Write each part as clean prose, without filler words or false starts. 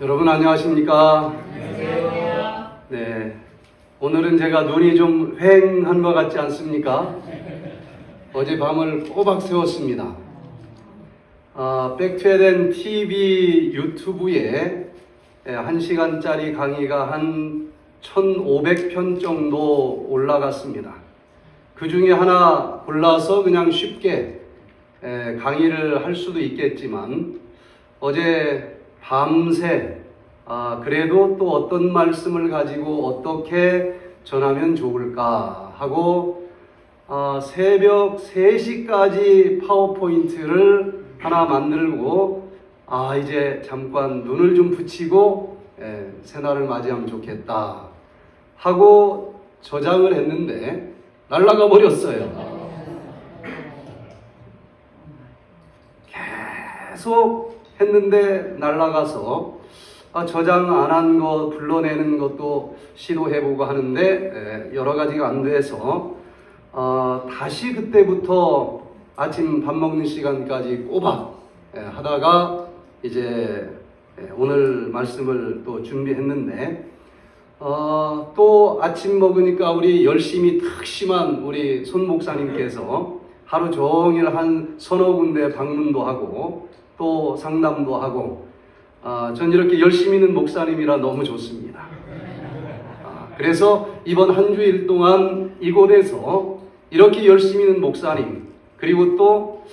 여러분 안녕하십니까? 안녕하세요. 네, 오늘은 제가 눈이 좀 휑한 것 같지 않습니까? 어젯밤을 꼬박 새웠습니다. 백투에덴 TV 유튜브에 1시간짜리 강의가 한 1500편 정도 올라갔습니다. 그 중에 하나 골라서 그냥 쉽게 강의를 할 수도 있겠지만 어제 밤새 그래도 또 어떤 말씀을 가지고 어떻게 전하면 좋을까 하고 새벽 3시까지 파워포인트를 하나 만들고 이제 잠깐 눈을 좀 붙이고 새날을 맞이하면 좋겠다 하고 저장을 했는데 날아가 버렸어요. 계속 했는데 날아가서 저장 안 한 거 불러내는 것도 시도해보고 하는데 여러 가지가 안 돼서 다시 그때부터 아침 밥 먹는 시간까지 꼬박 하다가 이제 오늘 말씀을 또 준비했는데 또 아침 먹으니까 우리 열심히 특심한 우리 손 목사님께서 하루 종일 한 서너 군데 방문도 하고 또 상담도 하고 전 이렇게 열심히 있는 목사님이라 너무 좋습니다. 그래서 이번 한 주일 동안 이곳에서 이렇게 열심히 있는 목사님 그리고 또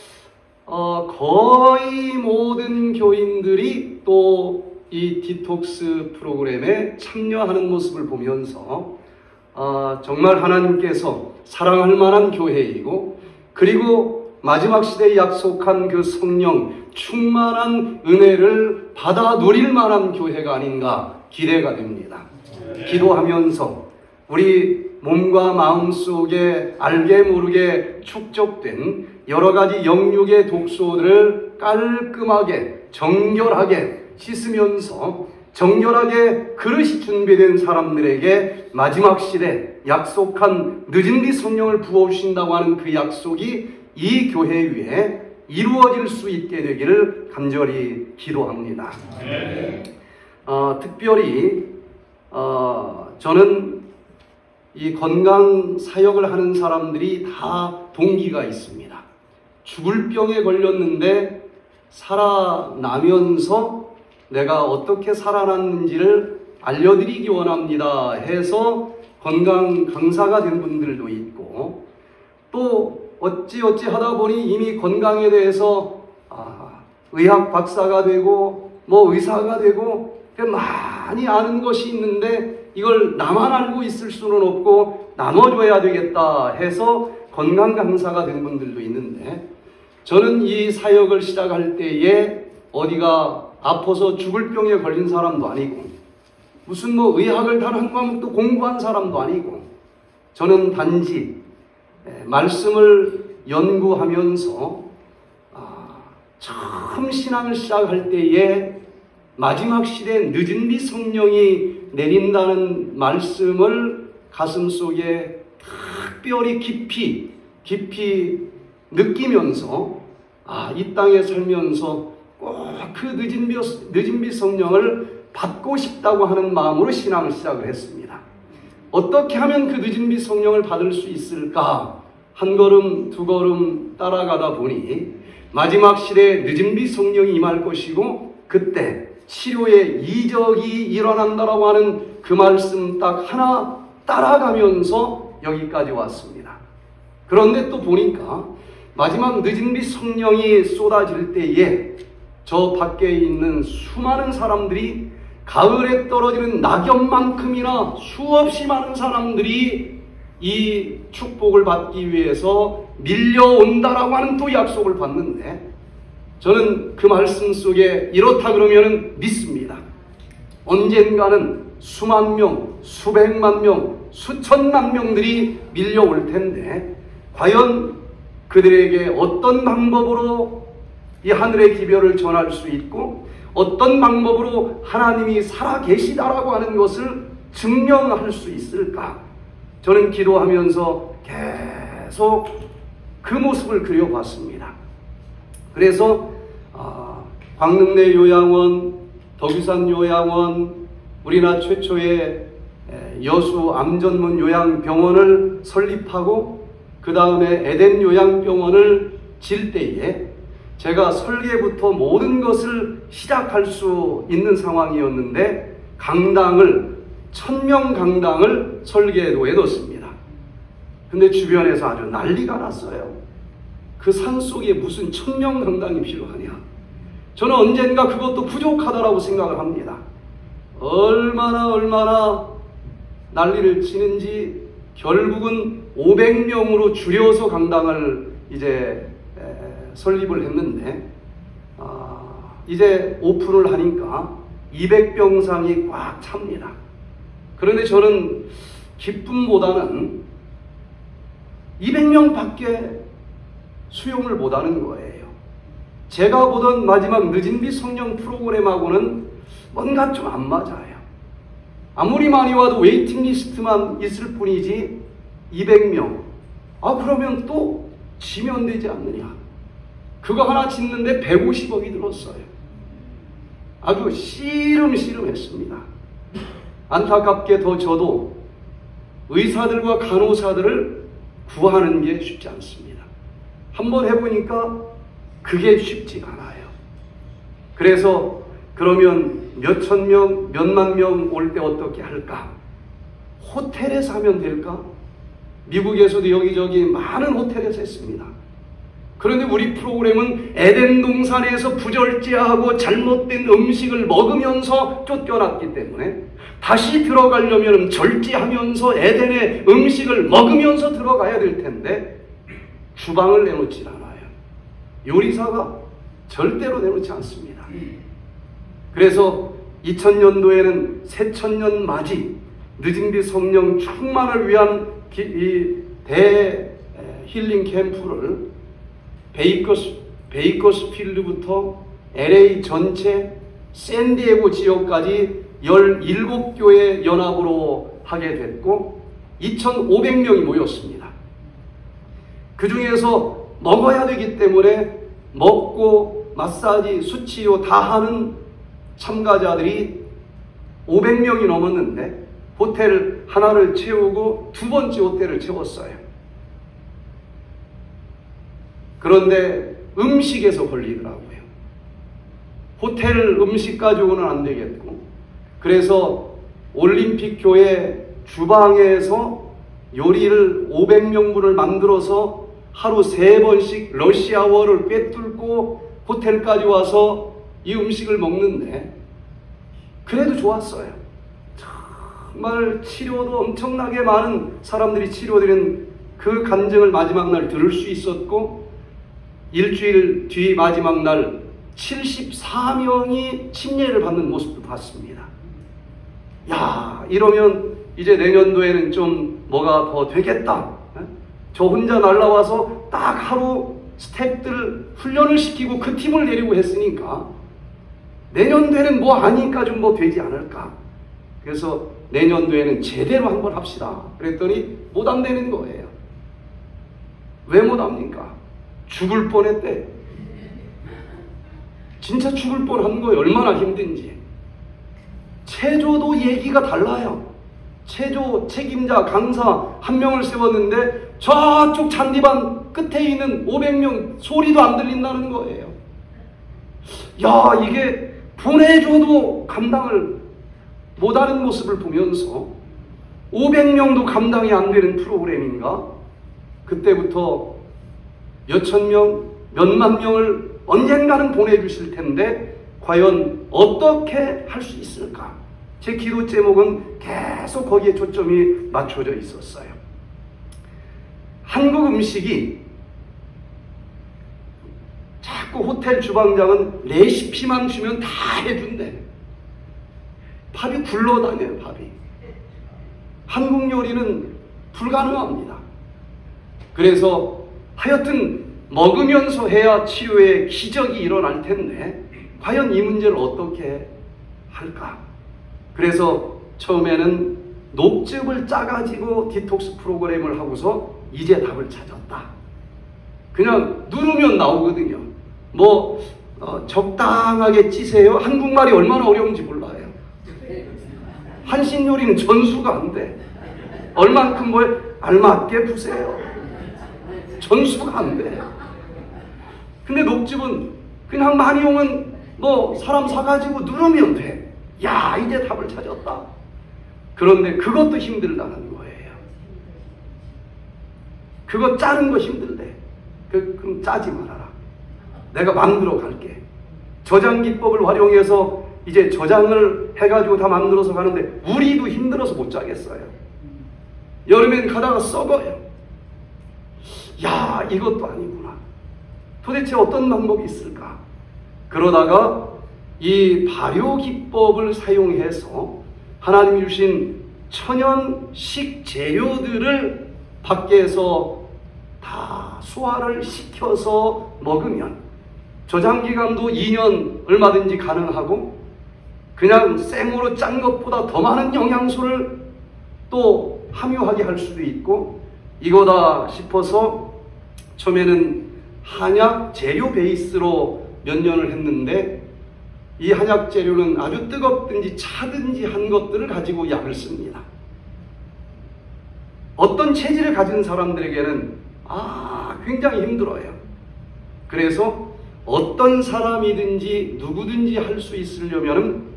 거의 모든 교인들이 또 이 디톡스 프로그램에 참여하는 모습을 보면서 정말 하나님께서 사랑할 만한 교회이고 그리고 마지막 시대에 약속한 그 성령 충만한 은혜를 받아 누릴 만한 교회가 아닌가 기대가 됩니다. 기도하면서 우리 몸과 마음 속에 알게 모르게 축적된 여러 가지 영육의 독소들을 깔끔하게 정결하게 씻으면서 정결하게 그릇이 준비된 사람들에게 마지막 시대 약속한 늦은 뒤 성령을 부어주신다고 하는 그 약속이 이 교회 위에 이루어질 수 있게 되기를 간절히 기도합니다. 특별히 저는 이 건강 사역을 하는 사람들이 다 동기가 있습니다. 죽을 병에 걸렸는데 살아나면서 내가 어떻게 살아났는지를 알려드리기 원합니다 해서 건강 강사가 된 분들도 있고 또 어찌어찌 하다 보니 이미 건강에 대해서 의학 박사가 되고 뭐 의사가 되고 많이 아는 것이 있는데 이걸 나만 알고 있을 수는 없고 나눠줘야 되겠다 해서 건강 강사가 된 분들도 있는데 저는 이 사역을 시작할 때에 어디가 아파서 죽을 병에 걸린 사람도 아니고 무슨 뭐 의학을 단 한 과목도 공부한 사람도 아니고 저는 단지 말씀을 연구하면서 처음 신앙을 시작할 때에 마지막 시대에 늦은 뒤 성령이 내린다는 말씀을 가슴속에 특별히 깊이 느끼면서 이 땅에 살면서 꼭 그 늦은 비 성령을 받고 싶다고 하는 마음으로 신앙을 시작을 했습니다. 어떻게 하면 그 늦은 비 성령을 받을 수 있을까? 한 걸음 두 걸음 따라가다 보니 마지막 시대에 늦은 비 성령이 임할 것이고 그때 치료의 이적이 일어난다라고 하는 그 말씀 딱 하나 따라가면서 여기까지 왔습니다. 그런데 또 보니까 마지막 늦은 비 성령이 쏟아질 때에 저 밖에 있는 수많은 사람들이 가을에 떨어지는 낙엽만큼이나 수없이 많은 사람들이 이 축복을 받기 위해서 밀려온다라고 하는 또 약속을 받는데 저는 그 말씀 속에 이렇다 그러면 믿습니다. 언젠가는 수만 명, 수백만 명, 수천만 명들이 밀려올 텐데 과연 그들에게 어떤 방법으로 이 하늘의 기별을 전할 수 있고 어떤 방법으로 하나님이 살아계시다라고 하는 것을 증명할 수 있을까? 저는 기도하면서 계속 그 모습을 그려봤습니다. 그래서 광릉내 요양원, 덕유산 요양원, 우리나라 최초의 여수 암전문 요양병원을 설립하고 그 다음에 에덴 요양병원을 질 때에 제가 설계부터 모든 것을 시작할 수 있는 상황이었는데 강당을 1000명 강당을 설계에 놓았습니다. 근데 주변에서 아주 난리가 났어요. 그 산속에 무슨 1000명 강당이 필요하냐. 저는 언젠가 그것도 부족하다라고 생각을 합니다. 얼마나 난리를 치는지 결국은 500명으로 줄여서 강당을 이제 설립을 했는데 이제 오픈을 하니까 200병상이 꽉 찹니다. 그런데 저는 기쁨보다는 200명밖에 수용을 못하는 거예요. 제가 보던 마지막 늦은비 성령 프로그램하고는 뭔가 좀 안 맞아요. 아무리 많이 와도 웨이팅 리스트만 있을 뿐이지 200명. 그러면 또 지면 되지 않느냐. 그거 하나 짓는데 150억이 들었어요. 아주 씨름했습니다. 안타깝게도 저도 의사들과 간호사들을 구하는 게 쉽지 않습니다. 한번 해보니까 그게 쉽지가 않아요. 그래서 그러면 몇천 명, 몇만 명 올 때 어떻게 할까? 호텔에서 하면 될까? 미국에서도 여기저기 많은 호텔에서 했습니다. 그런데 우리 프로그램은 에덴 동산에서 부절제하고 잘못된 음식을 먹으면서 쫓겨났기 때문에 다시 들어가려면 절제하면서 에덴의 음식을 먹으면서 들어가야 될 텐데 주방을 내놓지 않아요. 요리사가 절대로 내놓지 않습니다. 그래서 2000년도에는 새천년 맞이 늦은비 성령 충만을 위한 대 힐링 캠프를 베이커스필드부터 LA 전체 샌디에고 지역까지 17교회 연합으로 하게 됐고 2,500명이 모였습니다. 그 중에서 먹어야 되기 때문에 먹고 마사지, 수치료 다 하는 참가자들이 500명이 넘었는데 호텔 하나를 채우고 두 번째 호텔을 채웠어요. 그런데 음식에서 걸리더라고요. 호텔 음식 가지고는 안 되겠고 그래서 올림픽 교회 주방에서 요리를 500명분을 만들어서 하루 3번씩 러시아워를 꿰뚫고 호텔까지 와서 이 음식을 먹는데 그래도 좋았어요. 정말 치료도 엄청나게 많은 사람들이 치료되는 그 간증을 마지막 날 들을 수 있었고 일주일 뒤 마지막 날 74명이 침례를 받는 모습도 봤습니다. 야, 이러면 이제 내년도에는 좀 뭐가 더 되겠다. 저 혼자 날라와서 딱 하루 스태프들 훈련을 시키고 그 팀을 데리고 했으니까 내년도에는 뭐 아니까 좀 뭐 되지 않을까. 그래서 내년도에는 제대로 한번 합시다. 그랬더니 못 한다는 거예요. 왜 못 합니까? 죽을 뻔했대. 진짜 죽을 뻔한 거예요. 얼마나 힘든지. 체조도 얘기가 달라요. 체조 책임자 강사 한 명을 세웠는데 저쪽 잔디반 끝에 있는 500명 소리도 안 들린다는 거예요. 야, 이게 보내줘도 감당을 못하는 모습을 보면서 500명도 감당이 안 되는 프로그램인가? 그때부터 몇천 명, 몇만 명을 언젠가는 보내주실 텐데 과연 어떻게 할 수 있을까? 제 기도 제목은 계속 거기에 초점이 맞춰져 있었어요. 한국 음식이 자꾸 호텔 주방장은 레시피만 주면 다 해준대. 밥이 굴러다녀요, 밥이. 한국 요리는 불가능합니다. 그래서 하여튼 먹으면서 해야 치료의 기적이 일어날 텐데 과연 이 문제를 어떻게 할까? 그래서 처음에는 녹즙을 짜가지고 디톡스 프로그램을 하고서 이제 답을 찾았다. 그냥 누르면 나오거든요. 뭐 적당하게 찌세요. 한국말이 얼마나 어려운지 몰라요. 한신 요리는 전수가 안 돼. 얼만큼 뭐에 알맞게 부세요. 전수가 안 돼. 근데 녹즙은 그냥 많이 오면 뭐 사람 사가지고 누르면 돼. 야, 이제 답을 찾았다. 그런데 그것도 힘들다는 거예요. 그거 짜는 거 힘들대. 그럼 짜지 말아라. 내가 만들어 갈게. 저장 기법을 활용해서 이제 저장을 해가지고 다 만들어서 가는데 우리도 힘들어서 못 짜겠어요. 여름엔 가다가 썩어요. 야, 이것도 아니구나. 도대체 어떤 방법이 있을까? 그러다가 이 발효 기법을 사용해서 하나님이 주신 천연 식재료들을 밖에서 다 소화를 시켜서 먹으면 저장기간도 2년 얼마든지 가능하고 그냥 생으로 짠 것보다 더 많은 영양소를 또 함유하게 할 수도 있고, 이거다 싶어서 처음에는 한약 재료 베이스로 몇 년을 했는데, 이 한약 재료는 아주 뜨겁든지 차든지 한 것들을 가지고 약을 씁니다. 어떤 체질을 가진 사람들에게는 굉장히 힘들어요. 그래서 어떤 사람이든지 누구든지 할 수 있으려면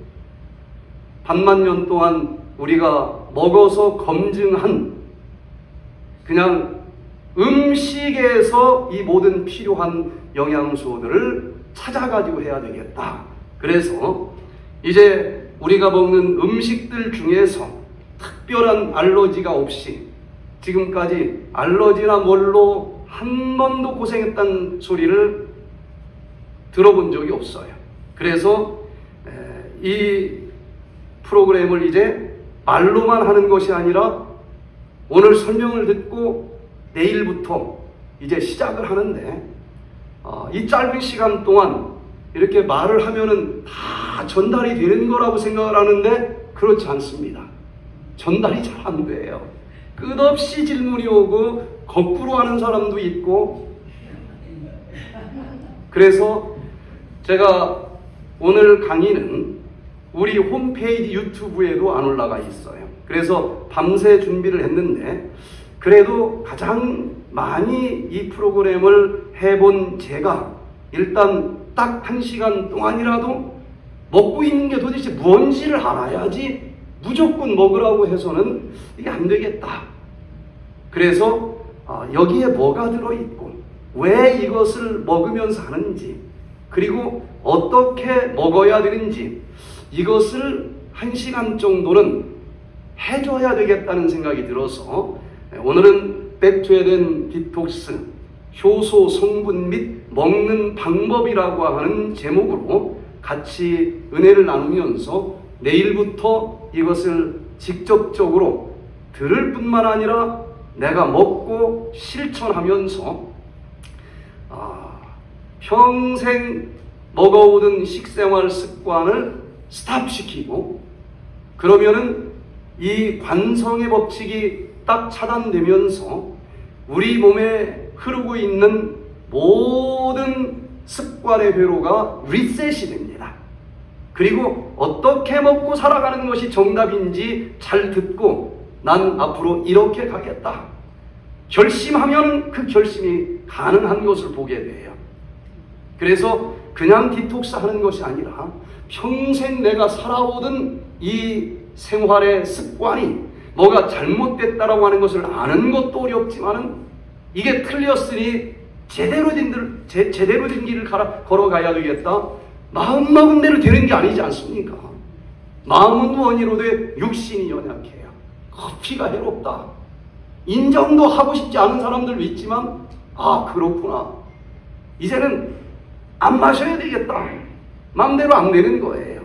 반만 년 동안 우리가 먹어서 검증한 그냥 음식에서 이 모든 필요한 영양소들을 찾아가지고 해야 되겠다. 그래서 이제 우리가 먹는 음식들 중에서 특별한 알러지가 없이 지금까지 알러지나 뭘로 한 번도 고생했다는 소리를 들어본 적이 없어요. 그래서 이 프로그램을 이제 말로만 하는 것이 아니라 오늘 설명을 듣고 내일부터 이제 시작을 하는데, 이 짧은 시간 동안 이렇게 말을 하면은 다 전달이 되는 거라고 생각을 하는데 그렇지 않습니다. 전달이 잘 안 돼요. 끝없이 질문이 오고 거꾸로 하는 사람도 있고. 그래서 제가 오늘 강의는 우리 홈페이지 유튜브에도 안 올라가 있어요. 그래서 밤새 준비를 했는데, 그래도 가장 많이 이 프로그램을 해본 제가 일단 딱 1시간 동안이라도 먹고 있는 게 도대체 뭔지를 알아야지 무조건 먹으라고 해서는 이게 안 되겠다. 그래서 여기에 뭐가 들어있고 왜 이것을 먹으면서 하는지, 그리고 어떻게 먹어야 되는지, 이것을 1시간 정도는 해줘야 되겠다는 생각이 들어서 오늘은 백투에덴 디톡스, 효소 성분 및 먹는 방법이라고 하는 제목으로 같이 은혜를 나누면서 내일부터 이것을 직접적으로 들을 뿐만 아니라 내가 먹고 실천하면서 평생 먹어오던 식생활 습관을 스탑시키고, 그러면은 이 관성의 법칙이 딱 차단되면서 우리 몸에 흐르고 있는 모든 습관의 회로가 리셋이 됩니다. 그리고 어떻게 먹고 살아가는 것이 정답인지 잘 듣고 난 앞으로 이렇게 가겠다. 결심하면 그 결심이 가능한 것을 보게 돼요. 그래서 그냥 디톡스 하는 것이 아니라 평생 내가 살아오던 이 생활의 습관이 뭐가 잘못됐다라고 하는 것을 아는 것도 어렵지만은 이게 틀렸으니 제대로 된 길을 걸어가야 되겠다. 마음 먹은 대로 되는 게 아니지 않습니까? 마음은 원이로되 육신이 연약해요. 커피가 해롭다. 인정도 하고 싶지 않은 사람들도 있지만 그렇구나. 이제는 안 마셔야 되겠다. 마음대로 안 되는 거예요.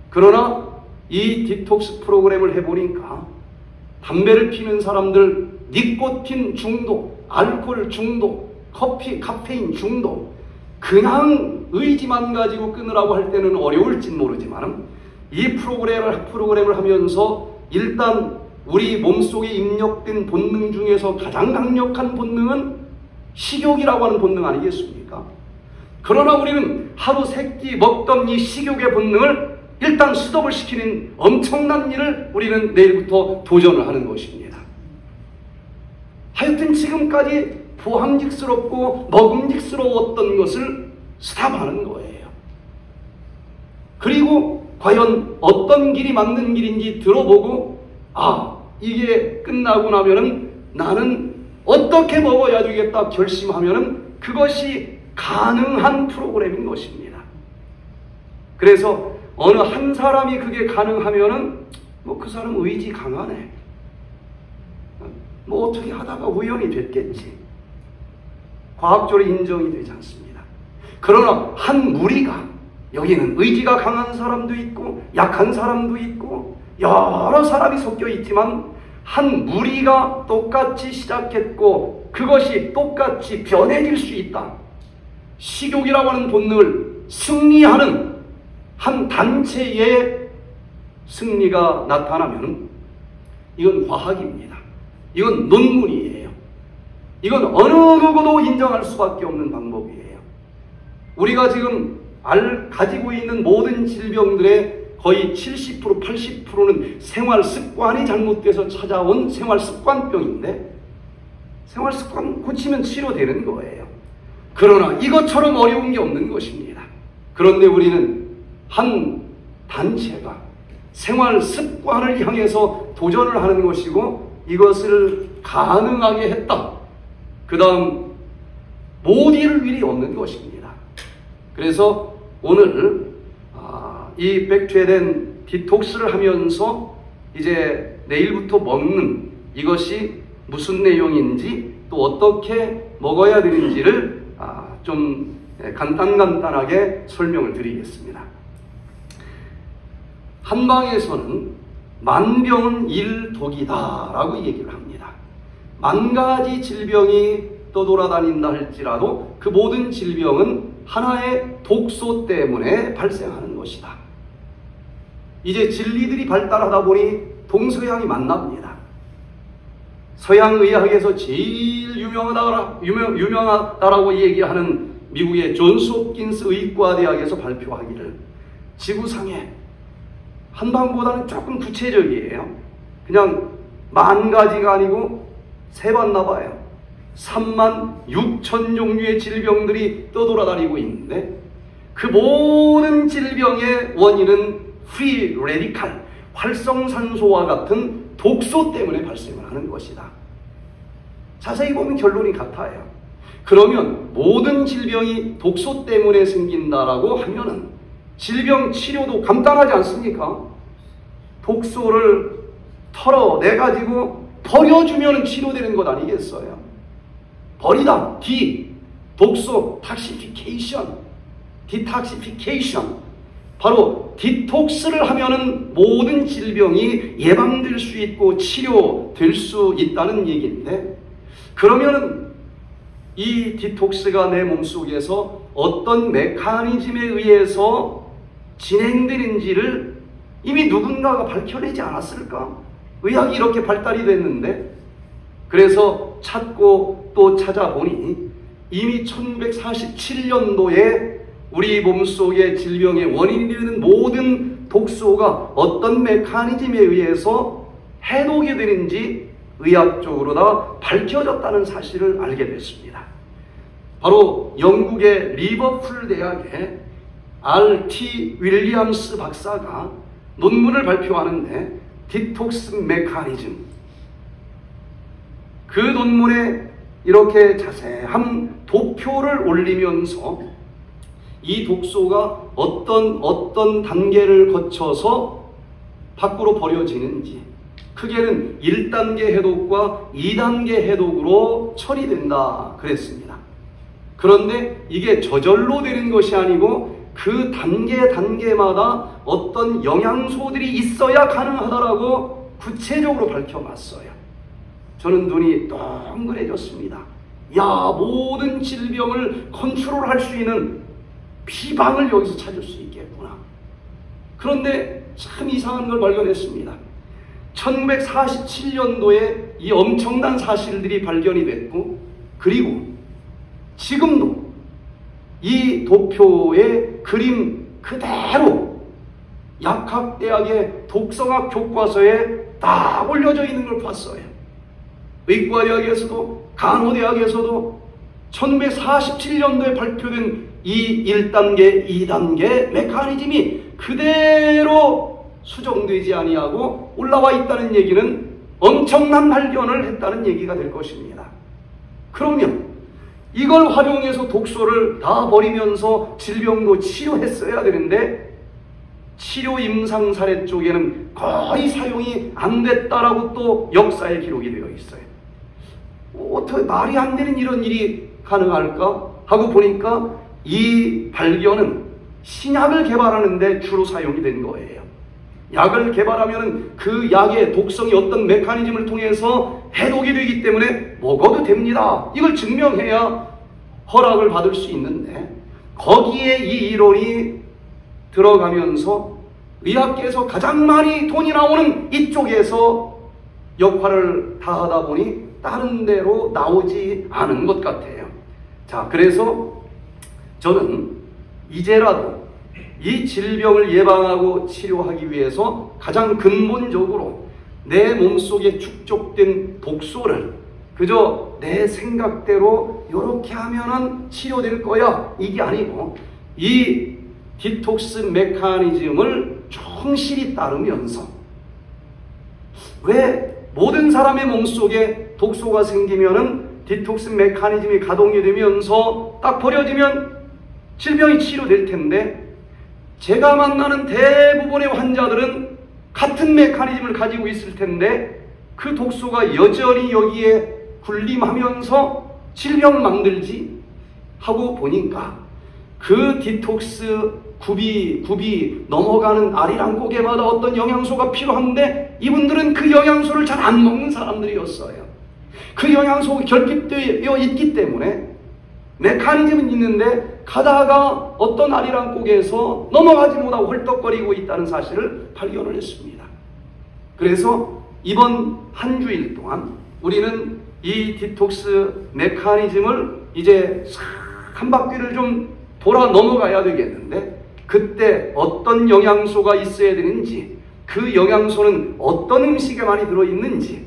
그러나 이 디톡스 프로그램을 해보니까 담배를 피는 사람들, 니코틴 중독, 알코올 중독, 커피, 카페인 중독, 그냥 의지만 가지고 끊으라고 할 때는 어려울진 모르지만 이 프로그램을 하면서 일단 우리 몸속에 입력된 본능 중에서 가장 강력한 본능은 식욕이라고 하는 본능 아니겠습니까? 그러나 우리는 하루 세 끼 먹던 이 식욕의 본능을 일단 스톱을 시키는 엄청난 일을 우리는 내일부터 도전을 하는 것입니다. 하여튼 지금까지 보함직스럽고 먹음직스러웠던 것을 스탑하는 거예요. 그리고 과연 어떤 길이 맞는 길인지 들어보고, 이게 끝나고 나면은 나는 어떻게 먹어야 되겠다 결심하면은 그것이 가능한 프로그램인 것입니다. 그래서 어느 한 사람이 그게 가능하면은 그 사람 의지 강하네, 어떻게 하다가 우연히 됐겠지, 과학적으로 인정이 되지 않습니다. 그러나 한 무리가, 여기는 의지가 강한 사람도 있고 약한 사람도 있고 여러 사람이 섞여 있지만 한 무리가 똑같이 시작했고 그것이 똑같이 변해질 수 있다. 식욕이라고 하는 본능을 승리하는 한 단체의 승리가 나타나면 이건 과학입니다. 이건 논문이에요. 이건 어느 누구도 인정할 수밖에 없는 방법이에요. 우리가 지금 가지고 있는 모든 질병들의 거의 70%, 80%는 생활 습관이 잘못돼서 찾아온 생활 습관병인데, 생활 습관 고치면 치료되는 거예요. 그러나 이것처럼 어려운 게 없는 것입니다. 그런데 우리는 한 단체가 생활 습관을 향해서 도전을 하는 것이고 이것을 가능하게 했다. 그 다음 못 이룰 일이 없는 것입니다. 그래서 오늘 이 백죄된 디톡스를 하면서 이제 내일부터 먹는 이것이 무슨 내용인지 또 어떻게 먹어야 되는지를 좀 간단하게 설명을 드리겠습니다. 한방에서는 만병은 일독이다 라고 얘기를 합니다. 만 가지 질병이 떠돌아다닌다 할지라도 그 모든 질병은 하나의 독소 때문에 발생하는 것이다. 이제 진리들이 발달하다 보니 동서양이 만납니다. 서양의학에서 제일 유명하다라고 얘기하는 미국의 존스 홉킨스 의과대학에서 발표하기를 지구상에 한방보다는 조금 구체적이에요. 그냥 만 가지가 아니고 세봤나 봐요. 36,000 종류의 질병들이 떠돌아다니고 있는데 그 모든 질병의 원인은 프리 레디칼, 활성산소와 같은 독소 때문에 발생을 하는 것이다. 자세히 보면 결론이 같아요. 그러면 모든 질병이 독소 때문에 생긴다라고 하면은 질병 치료도 간단하지 않습니까? 독소를 털어내가지고 버려주면 치료되는 것 아니겠어요? 버리다, 독소, 탁시피케이션, 디탁시피케이션. 바로 디톡스를 하면은 모든 질병이 예방될 수 있고 치료될 수 있다는 얘기인데, 그러면은 이 디톡스가 내 몸속에서 어떤 메커니즘에 의해서 진행되는지를 이미 누군가가 밝혀내지 않았을까? 의학이 이렇게 발달이 됐는데, 그래서 찾고 또 찾아보니 이미 1947년도에 우리 몸속의 질병의 원인이 되는 모든 독소가 어떤 메커니즘에 의해서 해독이 되는지 의학적으로 다 밝혀졌다는 사실을 알게 됐습니다. 바로 영국의 리버풀 대학의 R.T. 윌리엄스 박사가 논문을 발표하는데 디톡스 메커니즘, 그 논문에 이렇게 자세한 도표를 올리면서 이 독소가 어떤 단계를 거쳐서 밖으로 버려지는지, 크게는 1단계 해독과 2단계 해독으로 처리된다 그랬습니다. 그런데 이게 저절로 되는 것이 아니고 그 단계마다 어떤 영양소들이 있어야 가능하다라고 구체적으로 밝혀놨어요. 저는 눈이 동그래졌습니다. 모든 질병을 컨트롤할 수 있는 비방을 여기서 찾을 수 있겠구나. 그런데 참 이상한 걸 발견했습니다. 1947년도에 이 엄청난 사실들이 발견이 됐고, 그리고 지금도 이 도표의 그림 그대로 약학대학의 독성학 교과서에 딱 올려져 있는 걸 봤어요. 의과대학에서도 간호대학에서도 1947년도에 발표된 이 1단계, 2단계 메커니즘이 그대로 수정되지 아니하고 올라와 있다는 얘기는 엄청난 발견을 했다는 얘기가 될 것입니다. 그러면 이걸 활용해서 독소를 다 버리면서 질병도 치료했어야 되는데 치료 임상사례 쪽에는 거의 사용이 안 됐다라고 또 역사에 기록이 되어 있어요. 어떻게 말이 안 되는 이런 일이 가능할까 하고 보니까 이 발견은 신약을 개발하는데 주로 사용이 된 거예요. 약을 개발하면 그 약의 독성이 어떤 메커니즘을 통해서 해독이 되기 때문에 먹어도 됩니다. 이걸 증명해야 허락을 받을 수 있는데 거기에 이 이론이 들어가면서 의학계에서 가장 많이 돈이 나오는 이쪽에서 역할을 다하다 보니 다른 데로 나오지 않은 것 같아요. 자, 그래서 저는 이제라도 이 질병을 예방하고 치료하기 위해서 가장 근본적으로 내 몸속에 축적된 독소를 그저 내 생각대로 이렇게 하면은 치료될 거야 이게 아니고 이 디톡스 메커니즘을 충실히 따르면서 왜 모든 사람의 몸속에 독소가 생기면은 디톡스 메커니즘이 가동이 되면서 딱 버려지면 질병이 치료될 텐데 제가 만나는 대부분의 환자들은 같은 메커니즘을 가지고 있을 텐데 그 독소가 여전히 여기에 군림하면서 질병을 만들지 하고 보니까 그 디톡스 굽이 넘어가는 아리랑 고개마다 어떤 영양소가 필요한데 이분들은 그 영양소를 잘 안 먹는 사람들이었어요. 그 영양소가 결핍되어 있기 때문에 메커니즘은 있는데 가다가 어떤 아리랑 고개에서 넘어가지 못하고 헐떡거리고 있다는 사실을 발견을 했습니다. 그래서 이번 한 주일 동안 우리는 이 디톡스 메커니즘을 이제 한 바퀴를 좀 돌아 넘어가야 되겠는데 그때 어떤 영양소가 있어야 되는지 그 영양소는 어떤 음식에 많이 들어있는지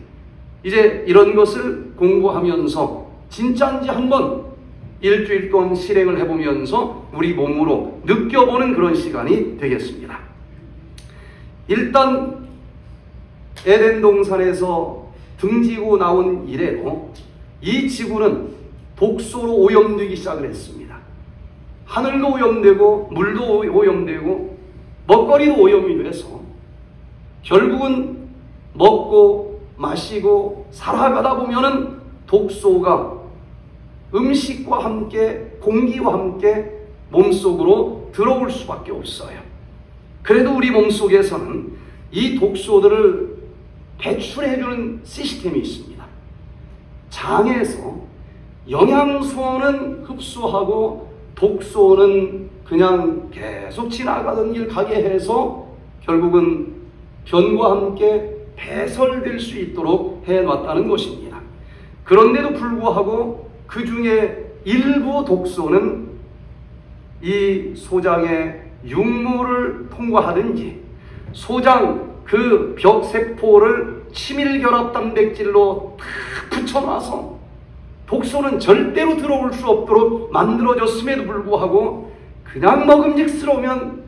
이제 이런 것을 공부하면서 진짜인지 한번 일주일 동안 실행을 해보면서 우리 몸으로 느껴보는 그런 시간이 되겠습니다. 일단 에덴 동산에서 등지고 나온 이래로 이 지구는 독소로 오염되기 시작을 했습니다. 하늘도 오염되고 물도 오염되고 먹거리도 오염이 돼서 결국은 먹고 마시고 살아가다 보면은 독소가 음식과 함께 공기와 함께 몸속으로 들어올 수밖에 없어요. 그래도 우리 몸속에서는 이 독소들을 배출해주는 시스템이 있습니다. 장에서 영양소는 흡수하고 독소는 그냥 계속 지나가던 길 가게 해서 결국은 변과 함께 배설될 수 있도록 해놨다는 것입니다. 그런데도 불구하고 그 중에 일부 독소는 이 소장의 육물을 통과하든지 소장 그 벽세포를 치밀결합 단백질로 탁 붙여놔서 독소는 절대로 들어올 수 없도록 만들어졌음에도 불구하고 그냥 먹음직스러우면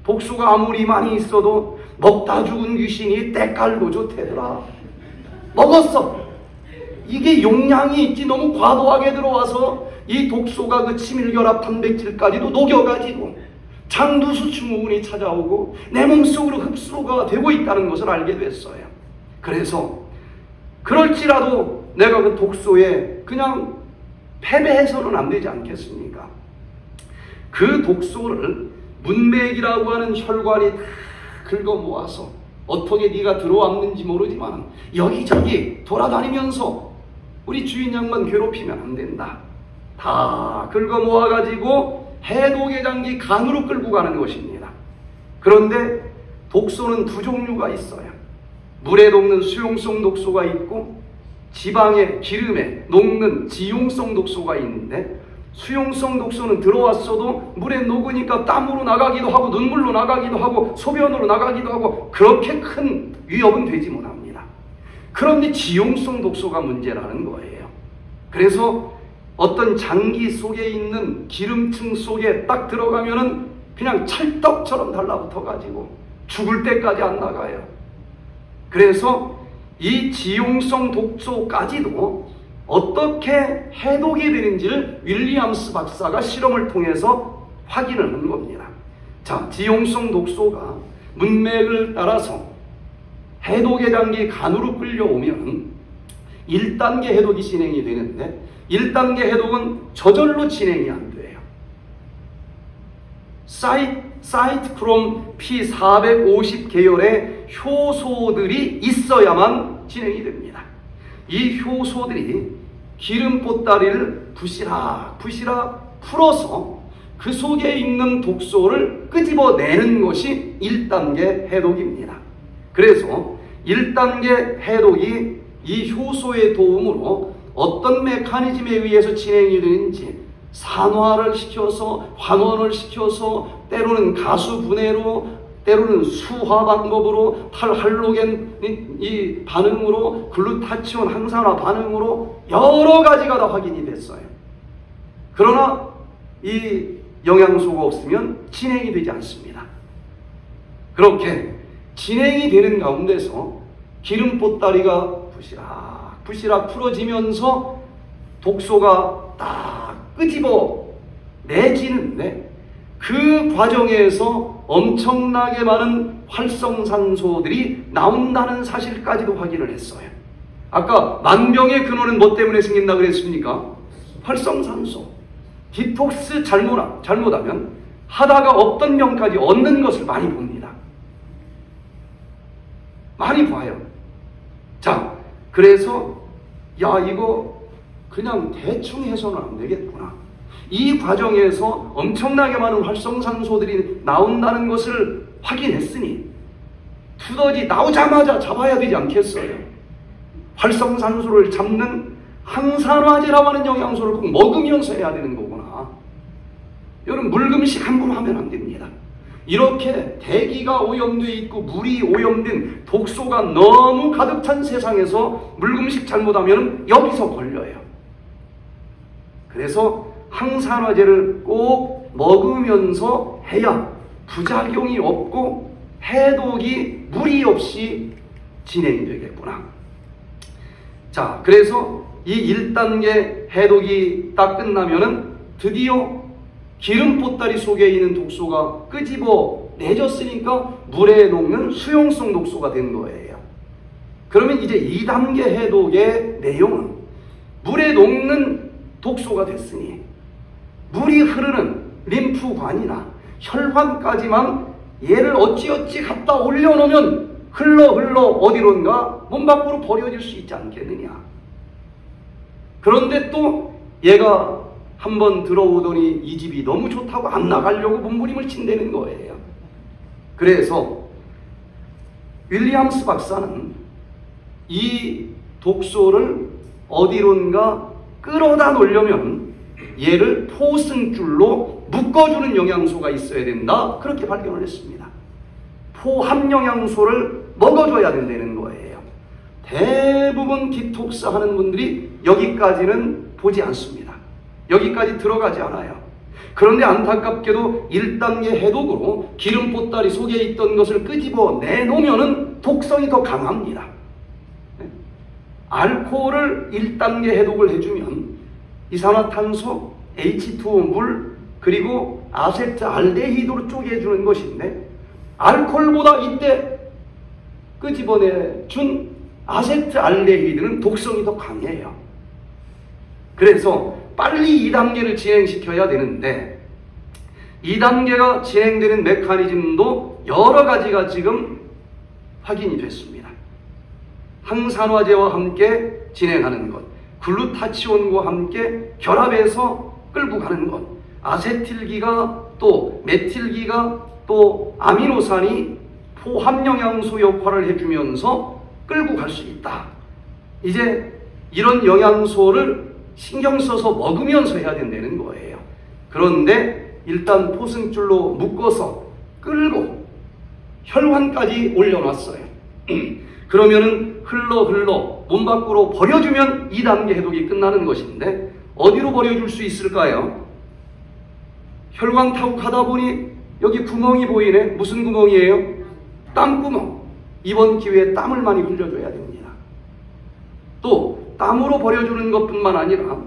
독소가 아무리 많이 있어도 먹다 죽은 귀신이 때깔도 좋대더라. 먹었어. 이게 용량이 있지 너무 과도하게 들어와서 이 독소가 그 치밀결합 단백질까지도 녹여가지고 장두수 증후군이 찾아오고 내 몸속으로 흡수가 되고 있다는 것을 알게 됐어요. 그래서 그럴지라도 내가 그 독소에 그냥 패배해서는 안 되지 않겠습니까? 그 독소를 문맥이라고 하는 혈관이 다 긁어 모아서 어떻게 네가 들어왔는지 모르지만 여기저기 돌아다니면서 우리 주인 양만 괴롭히면 안 된다. 다 긁어 모아가지고 해독의 장기 간으로 끌고 가는 것입니다. 그런데 독소는 두 종류가 있어요. 물에 녹는 수용성 독소가 있고 지방에 기름에 녹는 지용성 독소가 있는데 수용성 독소는 들어왔어도 물에 녹으니까 땀으로 나가기도 하고 눈물로 나가기도 하고 소변으로 나가기도 하고 그렇게 큰 위협은 되지 못합니다. 그런데 지용성 독소가 문제라는 거예요. 그래서 어떤 장기 속에 있는 기름층 속에 딱 들어가면은 그냥 찰떡처럼 달라붙어 가지고 죽을 때까지 안 나가요. 그래서 이 지용성 독소까지도 어떻게 해독이 되는지를 윌리엄스 박사가 실험을 통해서 확인을 한 겁니다. 자, 지용성 독소가 문맥을 따라서 해독의 단계 간으로 끌려오면 1단계 해독이 진행이 되는데 1단계 해독은 저절로 진행이 안 돼요. 사이트크롬 P450 계열의 효소들이 있어야만 진행이 됩니다. 이 효소들이 기름 보따리를 부시락 풀어서 그 속에 있는 독소를 끄집어내는 것이 1단계 해독입니다. 그래서 1단계 해독이 이 효소의 도움으로 어떤 메커니즘에 의해서 진행이 되는지 산화를 시켜서 환원을 시켜서 때로는 가수 분해로 때로는 수화 방법으로 탈할로겐 이 반응으로 글루타치온 항산화 반응으로 여러 가지가 다 확인이 됐어요. 그러나 이 영양소가 없으면 진행이 되지 않습니다. 그렇게 진행이 되는 가운데서 기름 보따리가 부시락 풀어지면서 독소가 딱 끄집어 내지는데 그 과정에서 엄청나게 많은 활성산소들이 나온다는 사실까지도 확인을 했어요. 아까 만병의 근원은 뭐 때문에 생긴다 그랬습니까? 활성산소. 디톡스 잘못하면 하다가 없던 병까지 얻는 것을 많이 봅니다. 많이 봐요. 자, 그래서 야, 이거 그냥 대충 해서는 안 되겠구나. 이 과정에서 엄청나게 많은 활성산소들이 나온다는 것을 확인했으니 두더지 나오자마자 잡아야 되지 않겠어요? 활성산소를 잡는 항산화제라고 하는 영양소를 꼭 먹으면서 해야 되는 거구나. 여러분, 물금식 함부로 하면 안 됩니다. 이렇게 대기가 오염되어 있고 물이 오염된 독소가 너무 가득 찬 세상에서 물금식 잘못하면 여기서 걸려요. 그래서 항산화제를 꼭 먹으면서 해야 부작용이 없고 해독이 무리 없이 진행이 되겠구나. 자, 그래서 이 1단계 해독이 딱 끝나면은 드디어 기름 보따리 속에 있는 독소가 끄집어 내졌으니까 물에 녹는 수용성 독소가 된 거예요. 그러면 이제 2단계 해독의 내용은 물에 녹는 독소가 됐으니 물이 흐르는 림프관이나 혈관까지만 얘를 어찌어찌 갖다 올려놓으면 흘러 어디론가 몸 밖으로 버려질 수 있지 않겠느냐. 그런데 또 얘가 한번 들어오더니 이 집이 너무 좋다고 안 나가려고 몸부림을 친다는 거예요. 그래서 윌리엄스 박사는 이 독소를 어디론가 끌어다 놓으려면 얘를 포승줄로 묶어주는 영양소가 있어야 된다. 그렇게 발견을 했습니다. 포함영양소를 먹어줘야 된다는 거예요. 대부분 디톡스 하는 분들이 여기까지는 보지 않습니다. 여기까지 들어가지 않아요. 그런데 안타깝게도 1단계 해독으로 기름 보따리 속에 있던 것을 끄집어 내놓으면 독성이 더 강합니다. 알코올을 1단계 해독을 해주면 이산화탄소, H2O 물, 그리고 아세트알데히드로 쪼개주는 것인데 알코올보다 이때 끄집어내준 아세트알데히드는 독성이 더 강해요. 그래서 빨리 2단계를 진행시켜야 되는데 2단계가 진행되는 메커니즘도 여러 가지가 지금 확인이 됐습니다. 항산화제와 함께 진행하는 것, 글루타치온과 함께 결합해서 끌고 가는 것, 아세틸기가 또 메틸기가 또 아미노산이 포함영양소 역할을 해주면서 끌고 갈 수 있다. 이제 이런 영양소를 신경 써서 먹으면서 해야 된다는 거예요. 그런데 일단 포승줄로 묶어서 끌고 혈관까지 올려놨어요. 그러면은 흘러 몸 밖으로 버려주면 2단계 해독이 끝나는 것인데 어디로 버려줄 수 있을까요? 혈관 타고 가다 보니 여기 구멍이 보이네. 무슨 구멍이에요? 땀구멍. 이번 기회에 땀을 많이 흘려줘야 됩니다. 또 땀으로 버려주는 것뿐만 아니라